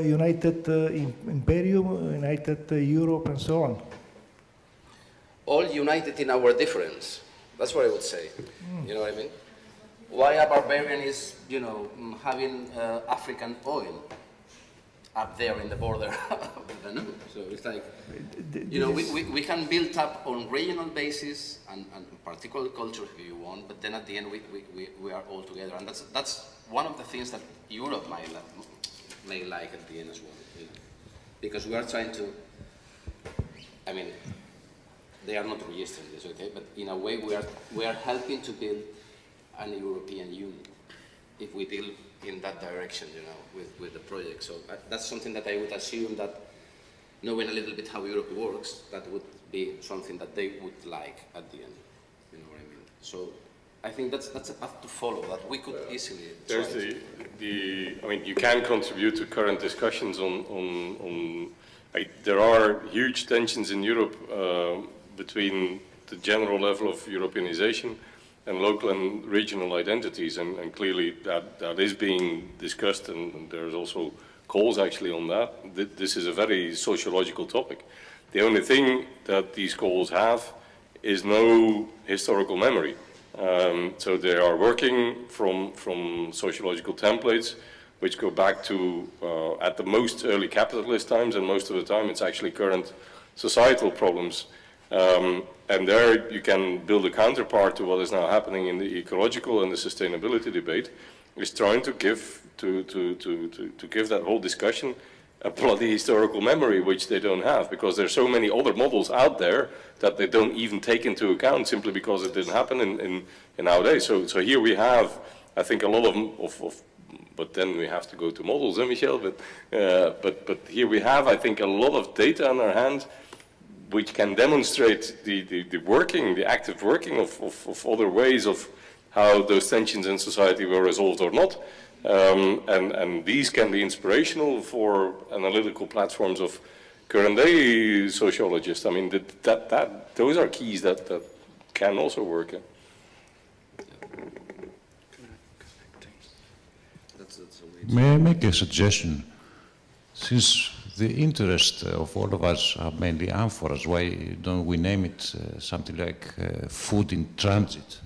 united imperium, united Europe, and so on. All united in our difference. That's what I would say. You know what I mean? Why a barbarian is, having African oil up there in the border of the Danube. So it's like, we can build up on regional basis and particular culture if you want, but then at the end we are all together. And that's one of the things that Europe may like at the end as well. Because we are trying to, they are not registering this, okay? But in a way we are helping to build an European Union. if we deal in that direction, you know, with the project. So that's something that I would assume that knowing a little bit how Europe works, that would be something that they would like at the end. You know what I mean? So I think that's a path to follow that we could easily. There's I mean, you can contribute to current discussions there are huge tensions in Europe between the general level of Europeanization and local and regional identities, and clearly that is being discussed, and there's also calls actually on that. This is a very sociological topic. The only thing that these calls have is no historical memory. So they are working from sociological templates which go back to, at the most, early capitalist times, and most of the time it's actually current societal problems. And there you can build a counterpart to what is now happening in the ecological and the sustainability debate, is trying to give that whole discussion a bloody historical memory, which they don't have, because there's so many other models out there that they don't even take into account simply because it didn't happen in our day. So here we have, I think, a lot of but then we have to go to models, Michel? But here we have, I think, a lot of data on our hand which can demonstrate the active working of other ways of how those tensions in society were resolved or not. And these can be inspirational for analytical platforms of current day sociologists. I mean, those are keys that can also work. May I make a suggestion? Since the interest of all of us are mainly amphoras, why don't we name it something like food in transit?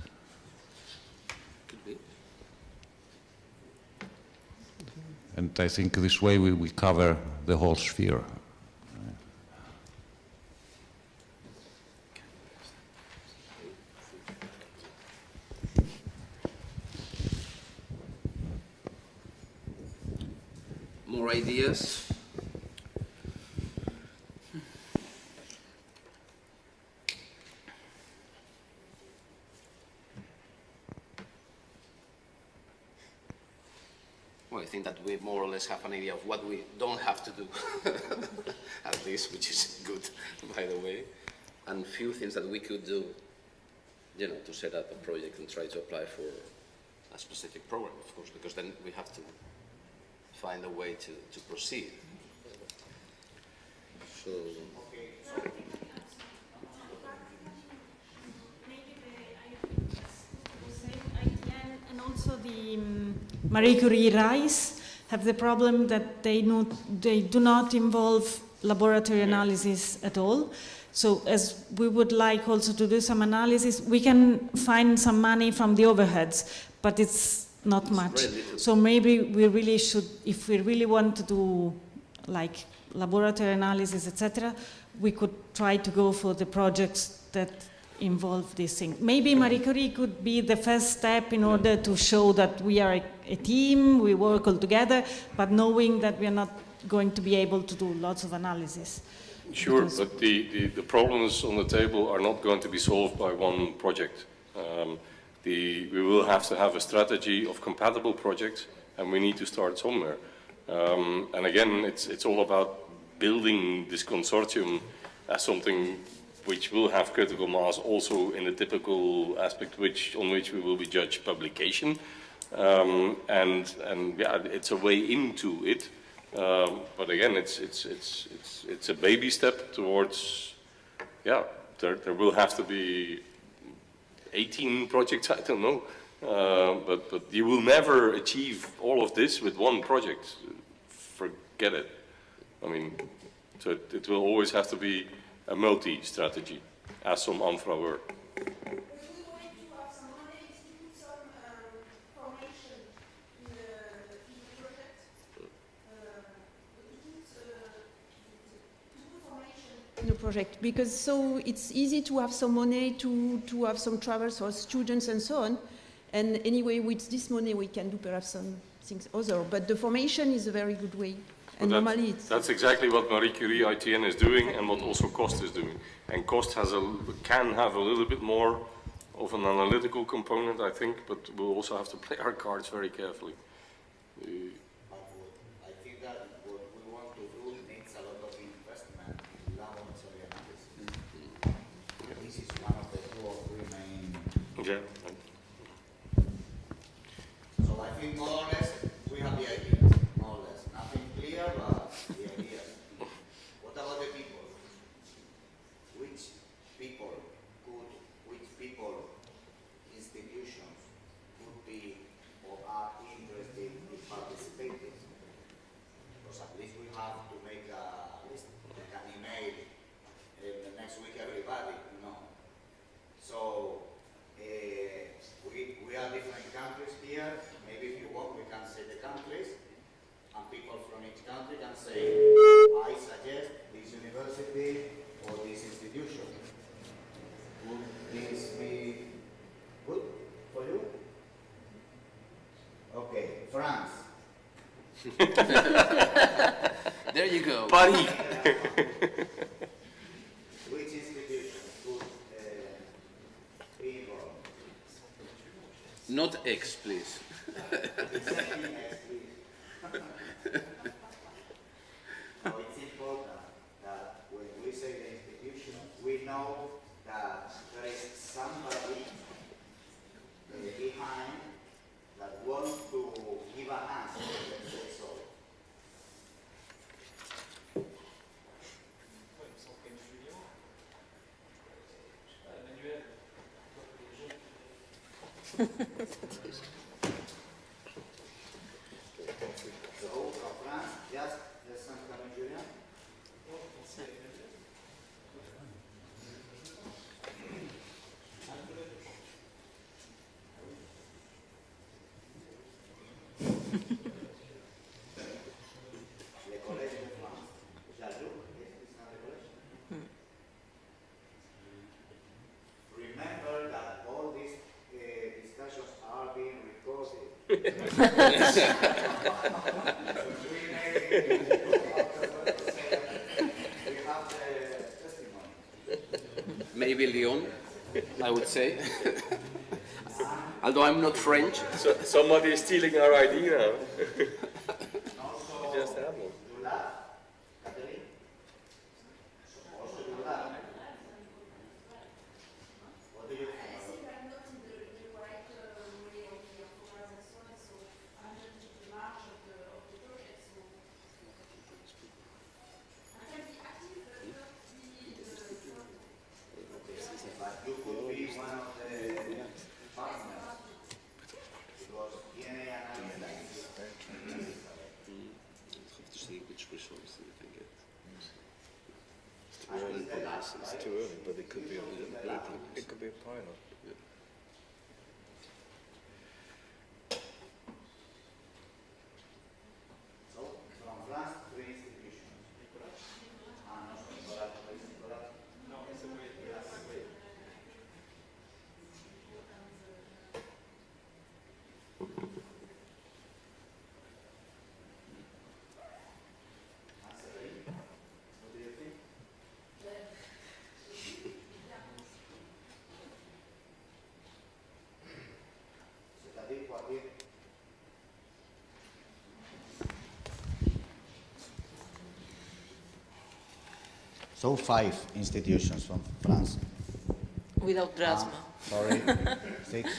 And I think this way we cover the whole sphere. More ideas? Well, I think that we more or less have an idea of what we don't have to do, at least, which is good, by the way, and few things that we could do, you know, to set up a project and try to apply for a specific program, of course, because then we have to find a way to proceed. So. And also the Marie Curie RACIIC have the problem that they do not involve laboratory analysis at all. So as we would like also to do some analysis, we can find some money from the overheads, but it's not much. So maybe we really should, if we really want to do like laboratory analysis, etc., we could try to go for the projects that involve this thing. Maybe Marie Curie could be the first step in order to show that we are a team, we work all together, but knowing that we are not going to be able to do lots of analysis. Sure, but the problems on the table are not going to be solved by one project. We will have to have a strategy of compatible projects, and we need to start somewhere. And again, it's all about building this consortium as something which will have critical mass also in the typical aspect on which we will be judged publication. And yeah, it's a way into it. But again, it's a baby step towards, yeah, there will have to be 18 projects, I don't know. But you will never achieve all of this with one project. Forget it. I mean, so it will always have to be a multi-strategy, as some Amphora were. The project, because so it's easy to have some money to have some travels for students and so on, and anyway with this money we can do perhaps some things other, but the formation is a very good way, and normally that's exactly what Marie Curie ITN is doing and what also COST is doing, and COST can have a little bit more of an analytical component, I think, but we'll also have to play our cards very carefully. I think that what we want to do needs a lot of investment in laboratory analysis. This is one of the 2 or 3 main. Yeah. So I think more or less we have the ideas, more or less. Nothing clear, but the ideas. What about the people? Which people, institutions could be or are interested in participating? Because at least we have to make a list, like an email the next week, everybody, you know. So we are different countries here. Maybe if you want, we can say the countries, and people from each country can say, I suggest this university or this institution. Would this be good for you? Okay, France. There you go. Buddy. Which institution could be involved? Not X, please. Exactly, X, please. So it's important that when we say the institution, we know that there is somebody behind that wants to give an answer, let's say so. So, from France, just the Saint-Claude Julien. Remember that all these discussions are being recorded. Maybe Lyon, I would say. Although I'm not French. So, somebody is stealing our ID now. We just have one. It's too early, but it could be it could be a pilot. Yeah. So, from France, 3 institutions. So 5 institutions from France. Without Drasma. Sorry, 6.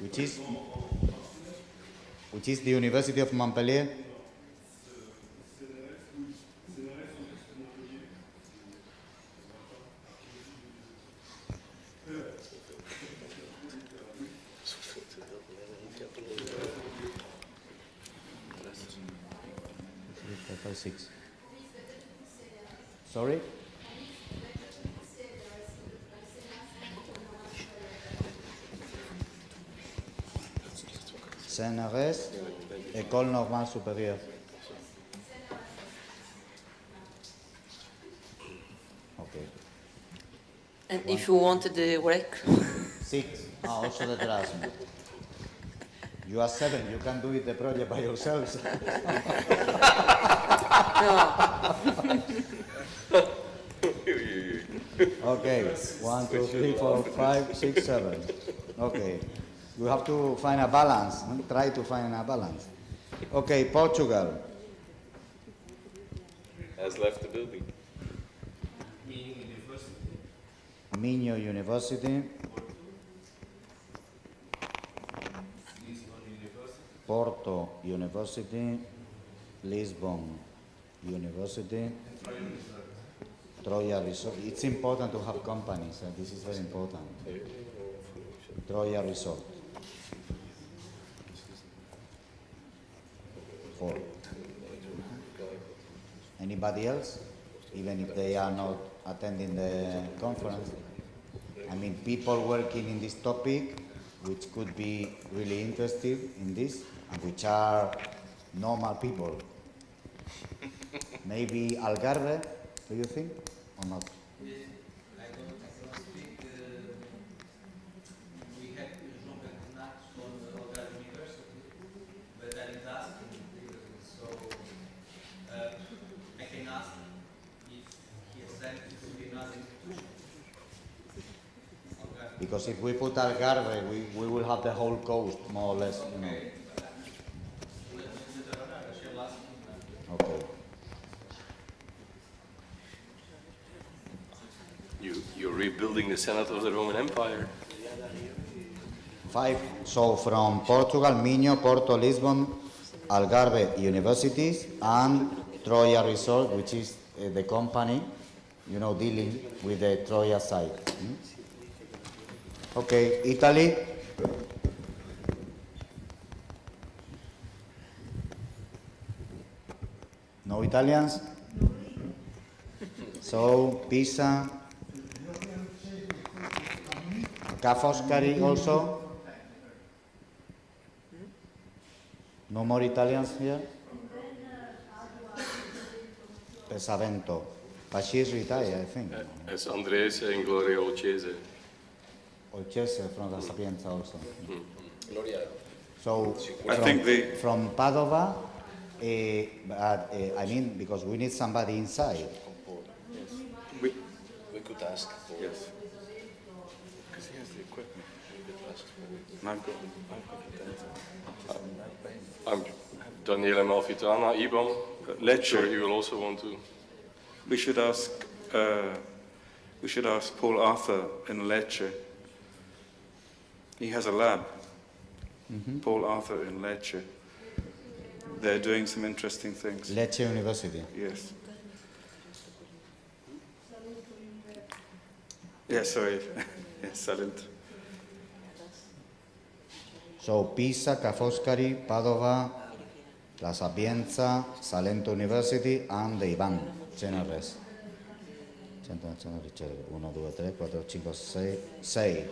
Which is the University of Montpellier. Six. Sorry? CNRS, École Normale Supérieure. Okay. And if you wanted the RACIIC? 6. Also the Drasma. You are 7. You can do it the project by yourselves. Okay, 1, 2, 3, 4, 5, 6, 7. Okay, you have to find a balance. Try to find a balance. Okay, Portugal. Has left the building. Minho University. Porto University. Lisbon University. Troia Resort. It's important to have companies. This is very important. Troia Resort. 4. Anybody else? Even if they are not attending the conference? I mean, people working in this topic, which could be really interested in this, and which are normal people. Maybe Algarve, do you think, or not? Because if we put Algarve, we will have the whole coast, more or less, you know. Okay. You're rebuilding the Senate of the Roman Empire. 5. So from Portugal, Minho, Porto, Lisbon, Algarve universities, and Troia Resort, which is the company, you know, dealing with the Troia side. Okay, Italy. No Italians? So, Pisa. Ca' Foscari also? No more Italians here? Pesavento. But she's retired, I think. As Andres and Gloria Olcese. Olcese from La Sapienza also. Gloria. So, from Padova, but, I mean, because we need somebody inside. We could ask for... Yes. Because he has the equipment. And I've got the data. I'm Daniele Malfitana, IBAN. Lecture. You will also want to... We should ask Paul Arthur in Lecce. He has a lab. Paul Arthur in Lecce. They're doing some interesting things. Lecce University. Yes. Yes, sorry. Yes, Salento. So Pisa, Ca' Foscari, Padova, La Sapienza, Salento University, and the IBAN, CNRS. 100 ricerche, 1, 2, 3, 4, 5, 6.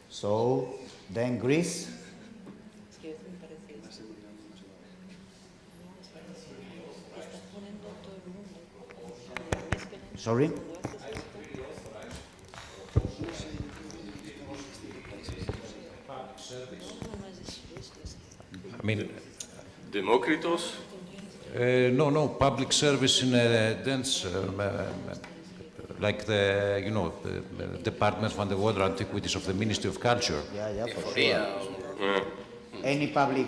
So, then Greece. Sorry? I mean, Demokritos? No, public service in a dense, like the, you know, the Department of Underwater Antiquities of the Ministry of Culture. Yeah, for sure. Any public,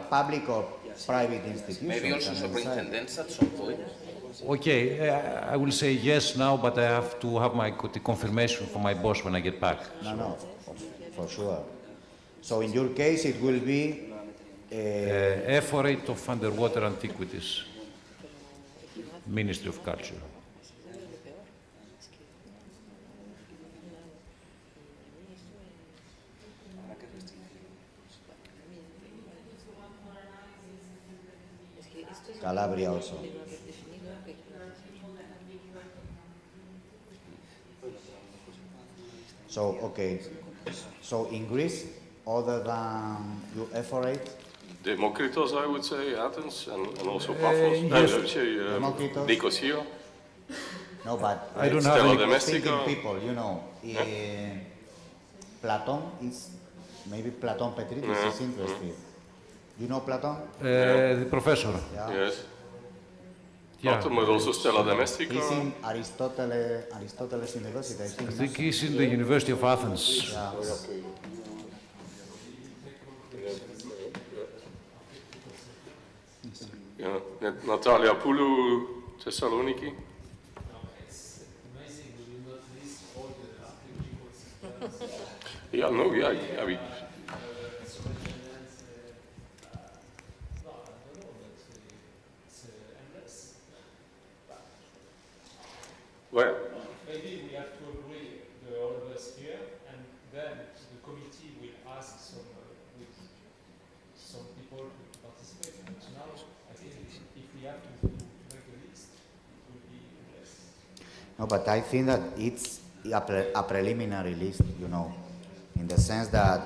public or private institution. Maybe also superintendents at some point. Okay, I will say yes now, but I have to have my confirmation from my boss when I get back. No, for sure. So in your case, it will be Ephorate of Underwater Antiquities, Ministry of Culture. Calabria also. So, okay. So in Greece, other than you Ephorate? Demokritos, I would say, Athens, and also Paphos. Demokritos. Nicosia. No, but I don't have any thinking people, you know. Platon is, maybe Platon Petridis is interested. You know Platon? The professor. Yeah. Yes. Latin, but also Stella Domestica. He's in Aristoteles University, I think. I think he's in the University of Athens. Yeah. Yeah, Natalia Poulou, Thessaloniki. Yeah, no, yeah, I mean. Well, maybe we have to agree, all of us here, and then the committee will ask some people to participate. But now, I think if we have to make a list, it will be less. No, but I think that it's a preliminary list, in the sense that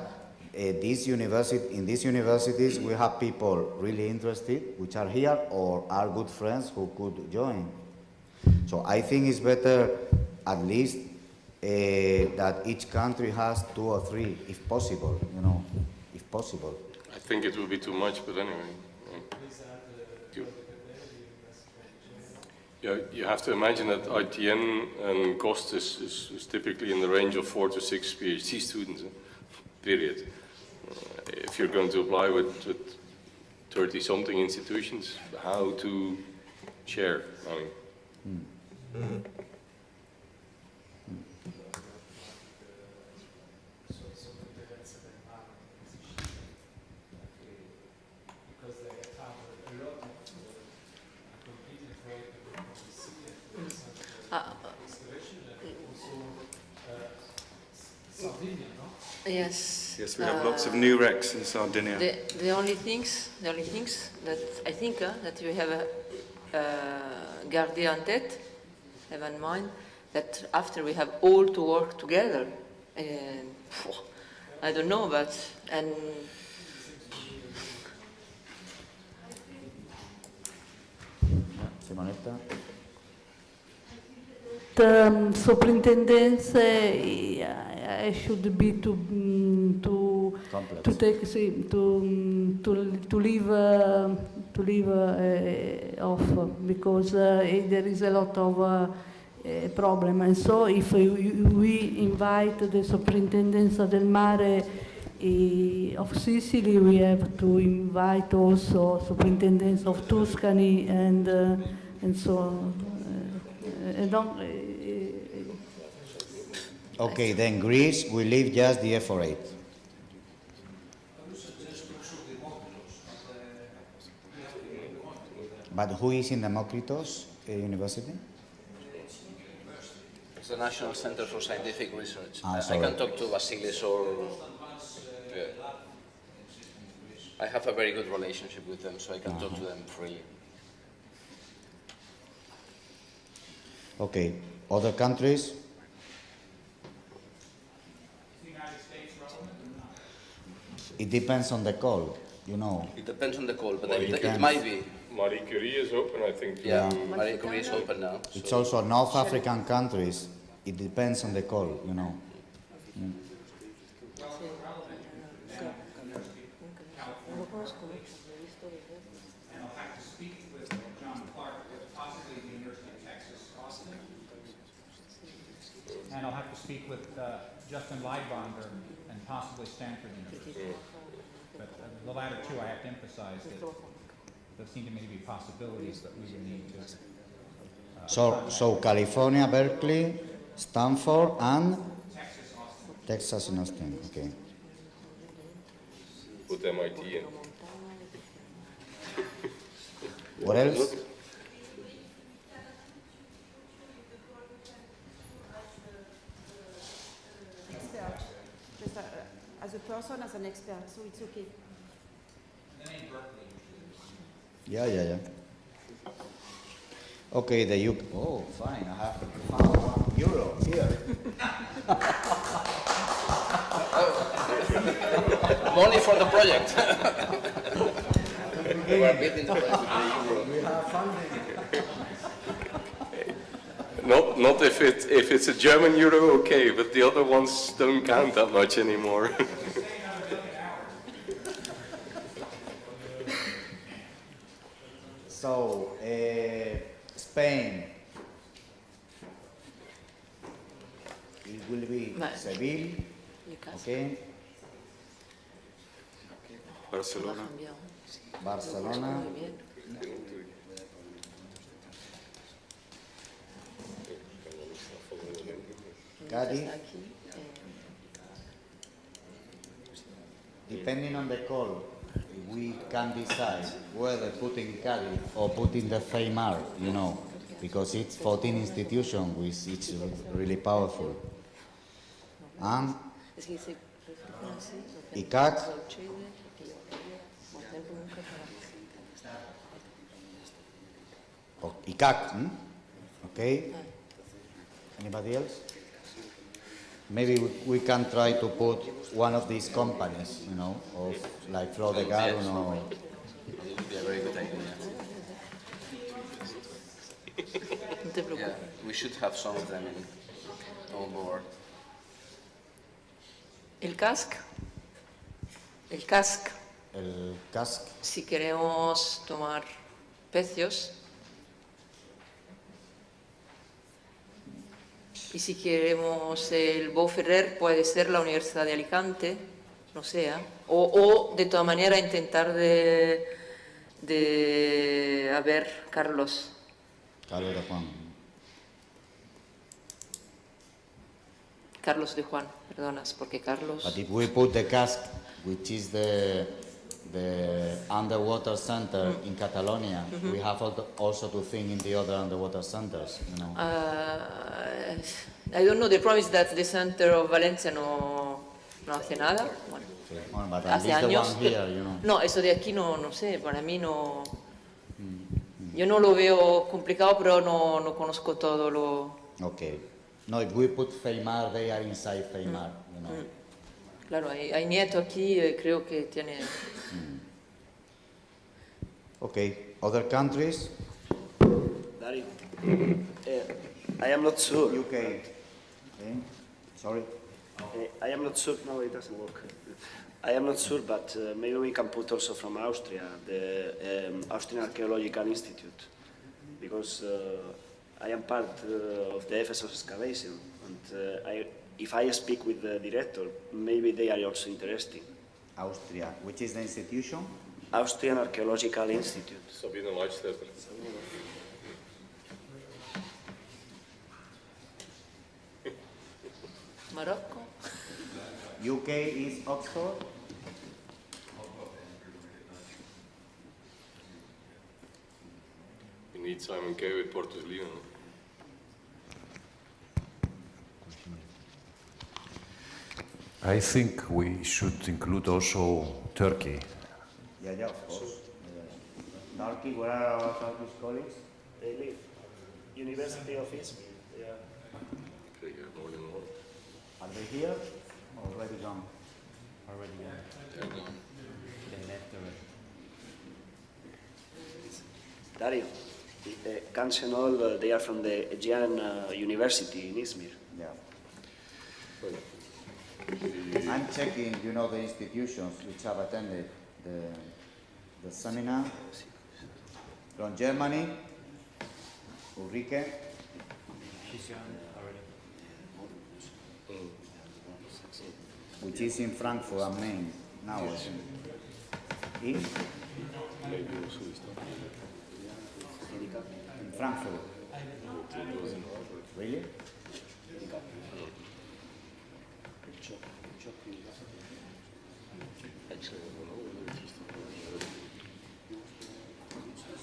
in these universities we have people really interested, which are here or are good friends who could join. So I think it's better at least that each country has 2 or 3, if possible, if possible. I think it will be too much, but anyway. You have to imagine that ITN and cost is typically in the range of 4 to 6 PhD students, period. If you're going to apply with 30-something institutions, how to share? I mean. Yes. Yes, we have lots of new RECs in Sardinia. The only things that I think that we have garder en tête, have in mind, that after we have all to work together, and I don't know, but Simonetta? The superintendence should be to leave off, because there is a lot of problem, and so if we invite the superintendenza del mare of Sicily, we have to invite also superintendents of Tuscany and so. Okay, then Greece will leave just the F48. But who is in Demokritos University? It's the National Center for Scientific Research. I sorry. can talk to Vasilis or... Yeah. I have a very good relationship with them, so I can talk to them freely. Okay, other countries? It depends on the call, It depends on the call, but it depends. might be. Marie Curie is open, I think. Yeah. Marie Curie is open now. It's also North African countries. It depends on the call, Mm. And I'll have to speak with Justin Leibonder and possibly Stanford University. But the latter two, I have to emphasize that there seem to me to be possibilities that we would need to. So California, Berkeley, Stanford, and Texas in Austin. Okay. Put MIT in. What else? Expert. Just as a person, as an expert, so it's okay. Yeah. Okay, the UK. Oh, fine. I have €1 here. Money for the project. We are building the project with the euro. We have funding. Not if it's a German euro, okay, but the other ones don't count that much anymore. So, Spain. It will be Seville. Okay. Barcelona. Barcelona. Cádiz. Depending on the call, we can decide whether putting Cádiz or putting the CeiMar, you know, because it's 14 institutions, which it's really powerful. And ICAC. Oh, ICAC, okay. Anybody else? Maybe we can try to put one of these companies, you know, of like Flor de Garun or... It would be a very good idea. Yeah, we should have some of them on board. El CASC. El CASC. El CASC. Si queremos tomar precios. Y si queremos el Beau Ferrer, puede ser la Universidad de Alicante, no sea. O de todas maneras intentar de a ver, Carlos. Carlos de Juan. Carlos de Juan, perdonas, porque Carlos... But if we put the CASC, which is the underwater center in Catalonia, we have also to think in the other underwater centers, you know. I don't know, the problem is that the center of Valencia no hace nada. Bueno, sí. Bueno, but at hace least años. the one here, you know. No, eso de aquí no sé, para mí no... Yo no lo veo complicado, pero no conozco todo lo... Okay. No, if we put CeiMar, they are inside CeiMar, you know. Claro, hay nieto aquí, creo que tiene... Okay, other countries? Dario, I am not sure. UK. Okay. Sorry? I am not sure. No, it doesn't work. I am not sure, but maybe we can put also from Austria, the Austrian Archaeological Institute, because I am part of the Ephesus excavation, and if I speak with the director, maybe they are also interested. Austria. Which is the institution? Austrian Archaeological Institute. Sabine Leitstetter. Morocco. UK is Oxford. You need Simon K with Portus Leon. I think we should include also Turkey. Yeah, of course. Turkey, where are our Turkish colleagues? They live. University of Izmir. Yeah. More than one. Are they here? Or already gone? Already gone. They're gone. They left already. Dario, Kansenol, they are from the Aegean University in Izmir. Yeah. I'm checking, you know, the institutions which have attended the seminar. From Germany, Ulrike. She's gone already. Which is in Frankfurt am Main now. Yes. In? Maybe also is not. In Frankfurt. Really?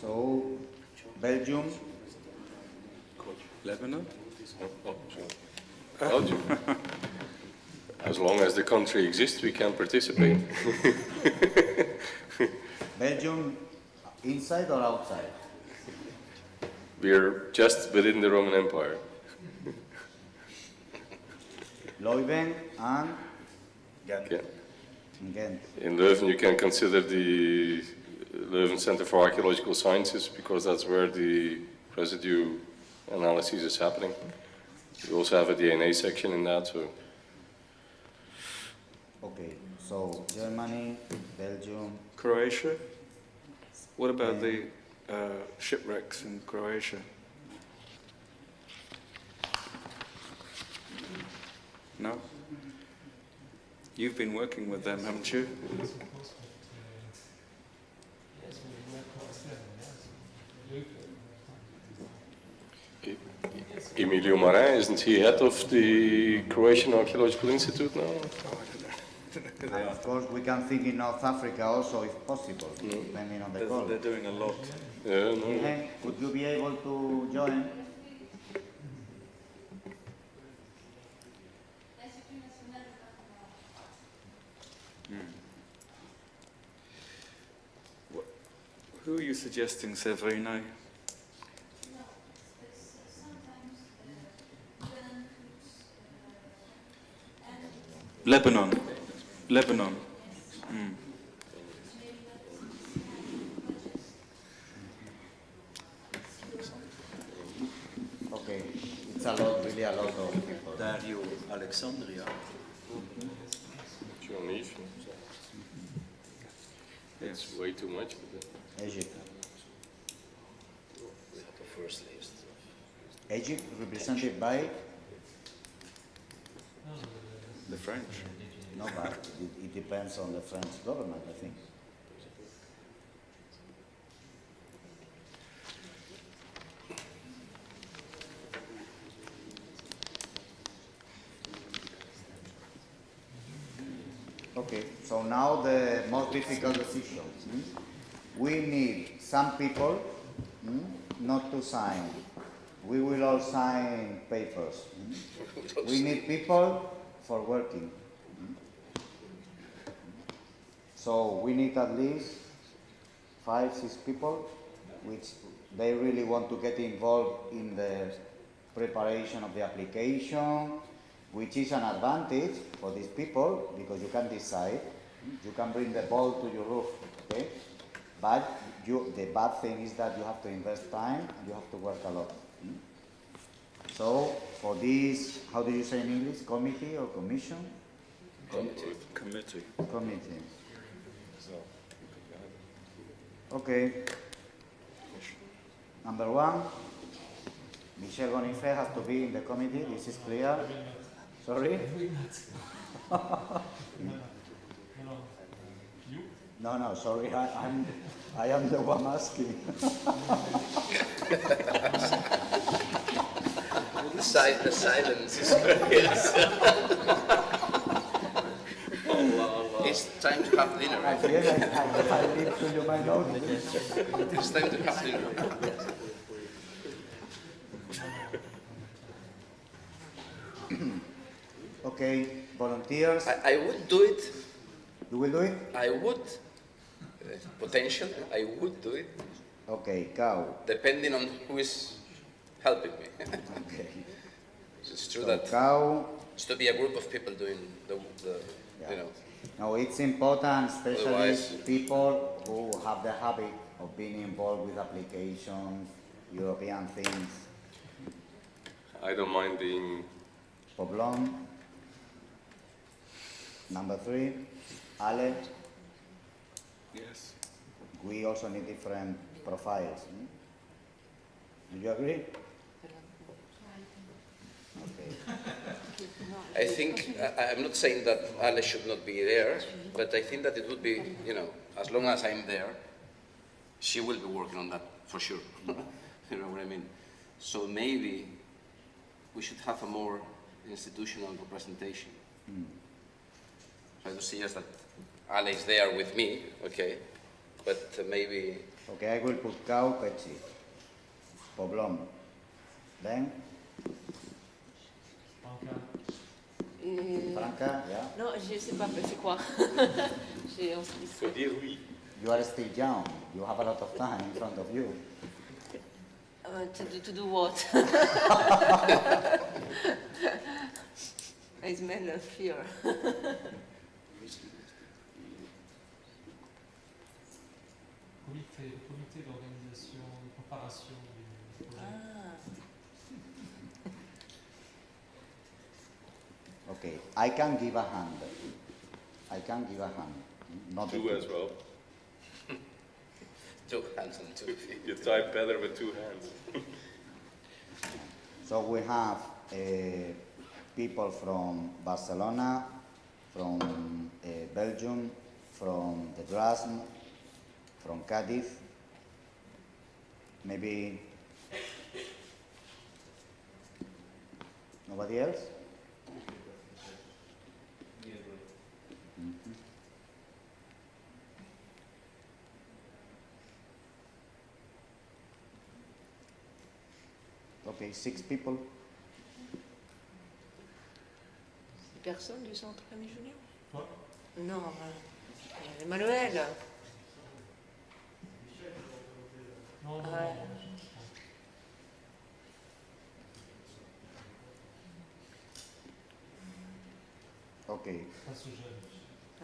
So, Belgium. Lebanon? Oh, sure. Belgium. As long as the country exists, we can participate. Belgium, inside or outside? We're just within the Roman Empire. Leuven and Ghent. Ghent. In Leuven, you can consider the Leuven Center for Archaeological Sciences because that's where the residue analysis is happening. We also have a DNA section in that. So. Okay, so Germany, Belgium. Croatia? What about the shipwrecks in Croatia? No? You've been working with them, haven't you? Emilio Marin, isn't he head of the Croatian Archaeological Institute now? And of course, we can think in North Africa also, if possible, depending on the call. They're doing a lot. Yeah, no. Would you be able to join? Who are you suggesting, Severino? Lebanon. Lebanon. Okay, it's a lot, really a lot of people. Dario, Alexandria. Tunisia. It's way too much. Egypt. We have a first list. Egypt represented by? The French. No, but it depends on the French government, I think. Okay, so now the most difficult decision. We need some people not to sign. We will all sign papers. We need people for working. So we need at least 5, 6 people which they really want to get involved in the preparation of the application, which is an advantage for these people because you can decide, you can bring the ball to your roof, okay? But the bad thing is that you have to invest time and you have to work a lot. So for this, how do you say in English, committee or commission? Committee. Committee. Okay. Number 1, Michel Bonifay has to be in the committee. This is clear. Sorry? No, sorry. I am the one asking. The silence is curious. It's time to have dinner. I leave to you my note. It's time to have dinner. Okay, volunteers. I would do it. You will do it? I would. Potential, I would do it. Okay, cow. Depending on who is helping me. Okay. It's true So that cow. it's to be a group of people doing the you know. No, it's important, especially Otherwise- people who have the habit of being involved with applications, European things. I don't mind being... Poblon. Number 3, Ale. Yes. We also need different profiles. Do you agree? Okay. I think, I'm not saying that Ale should not be there, but I think that it would be, you know, as long as I'm there, she will be working on that, for sure. You know what I mean? So maybe we should have a more institutional representation. So I do suggest that Ale is there with me, okay, but maybe... Okay, I will put cow, Pepsi. Poblon. Then? Franca, yeah? Non, je sais pas, c'est quoi? On se Faut dire oui. You are still young. You have a lot of time in front of you. To do what? It's men of fear. Comité d'organisation, de préparation du projet. Okay, I can give a hand. I can give a hand. Not Two as well. 2 hands and 2 feet. You type better with 2 hands. So we have people from Barcelona, from Belgium, from the Drasm, from Cadiz, maybe nobody else? Mm-hmm. Okay, 6 people. Personne du centre Camille Julien? Non, Emmanuel. Ouais. Okay.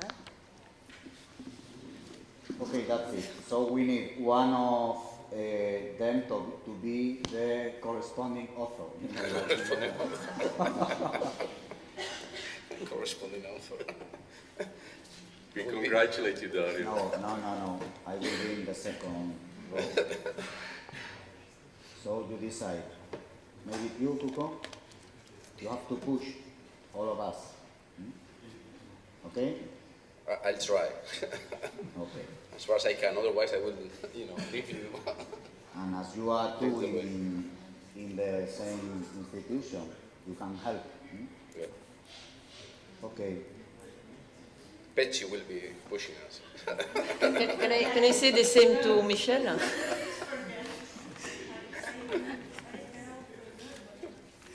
Huh? Okay, that's it. So we need one of them to be the corresponding author. Corresponding author. We congratulate you, Dario. No. I will be in the second row. So you decide. Maybe you, Kuko? You have to push all of us. Okay? I'll try. Okay. As far as I can, otherwise I will, leave you. And as you are two in the same institution, you can help. Yeah. Okay. Petty will be pushing us. Can I say the same to Michel?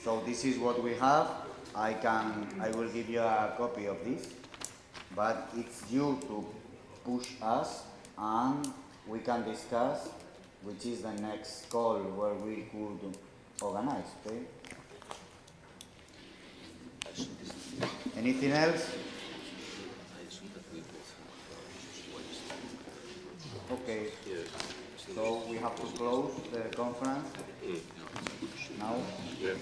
So this is what we have. I will give you a copy of this, but it's you to push us, and we can discuss which is the next call where we could organize. Okay? Anything else? Okay. So we have to close the conference now. Yeah.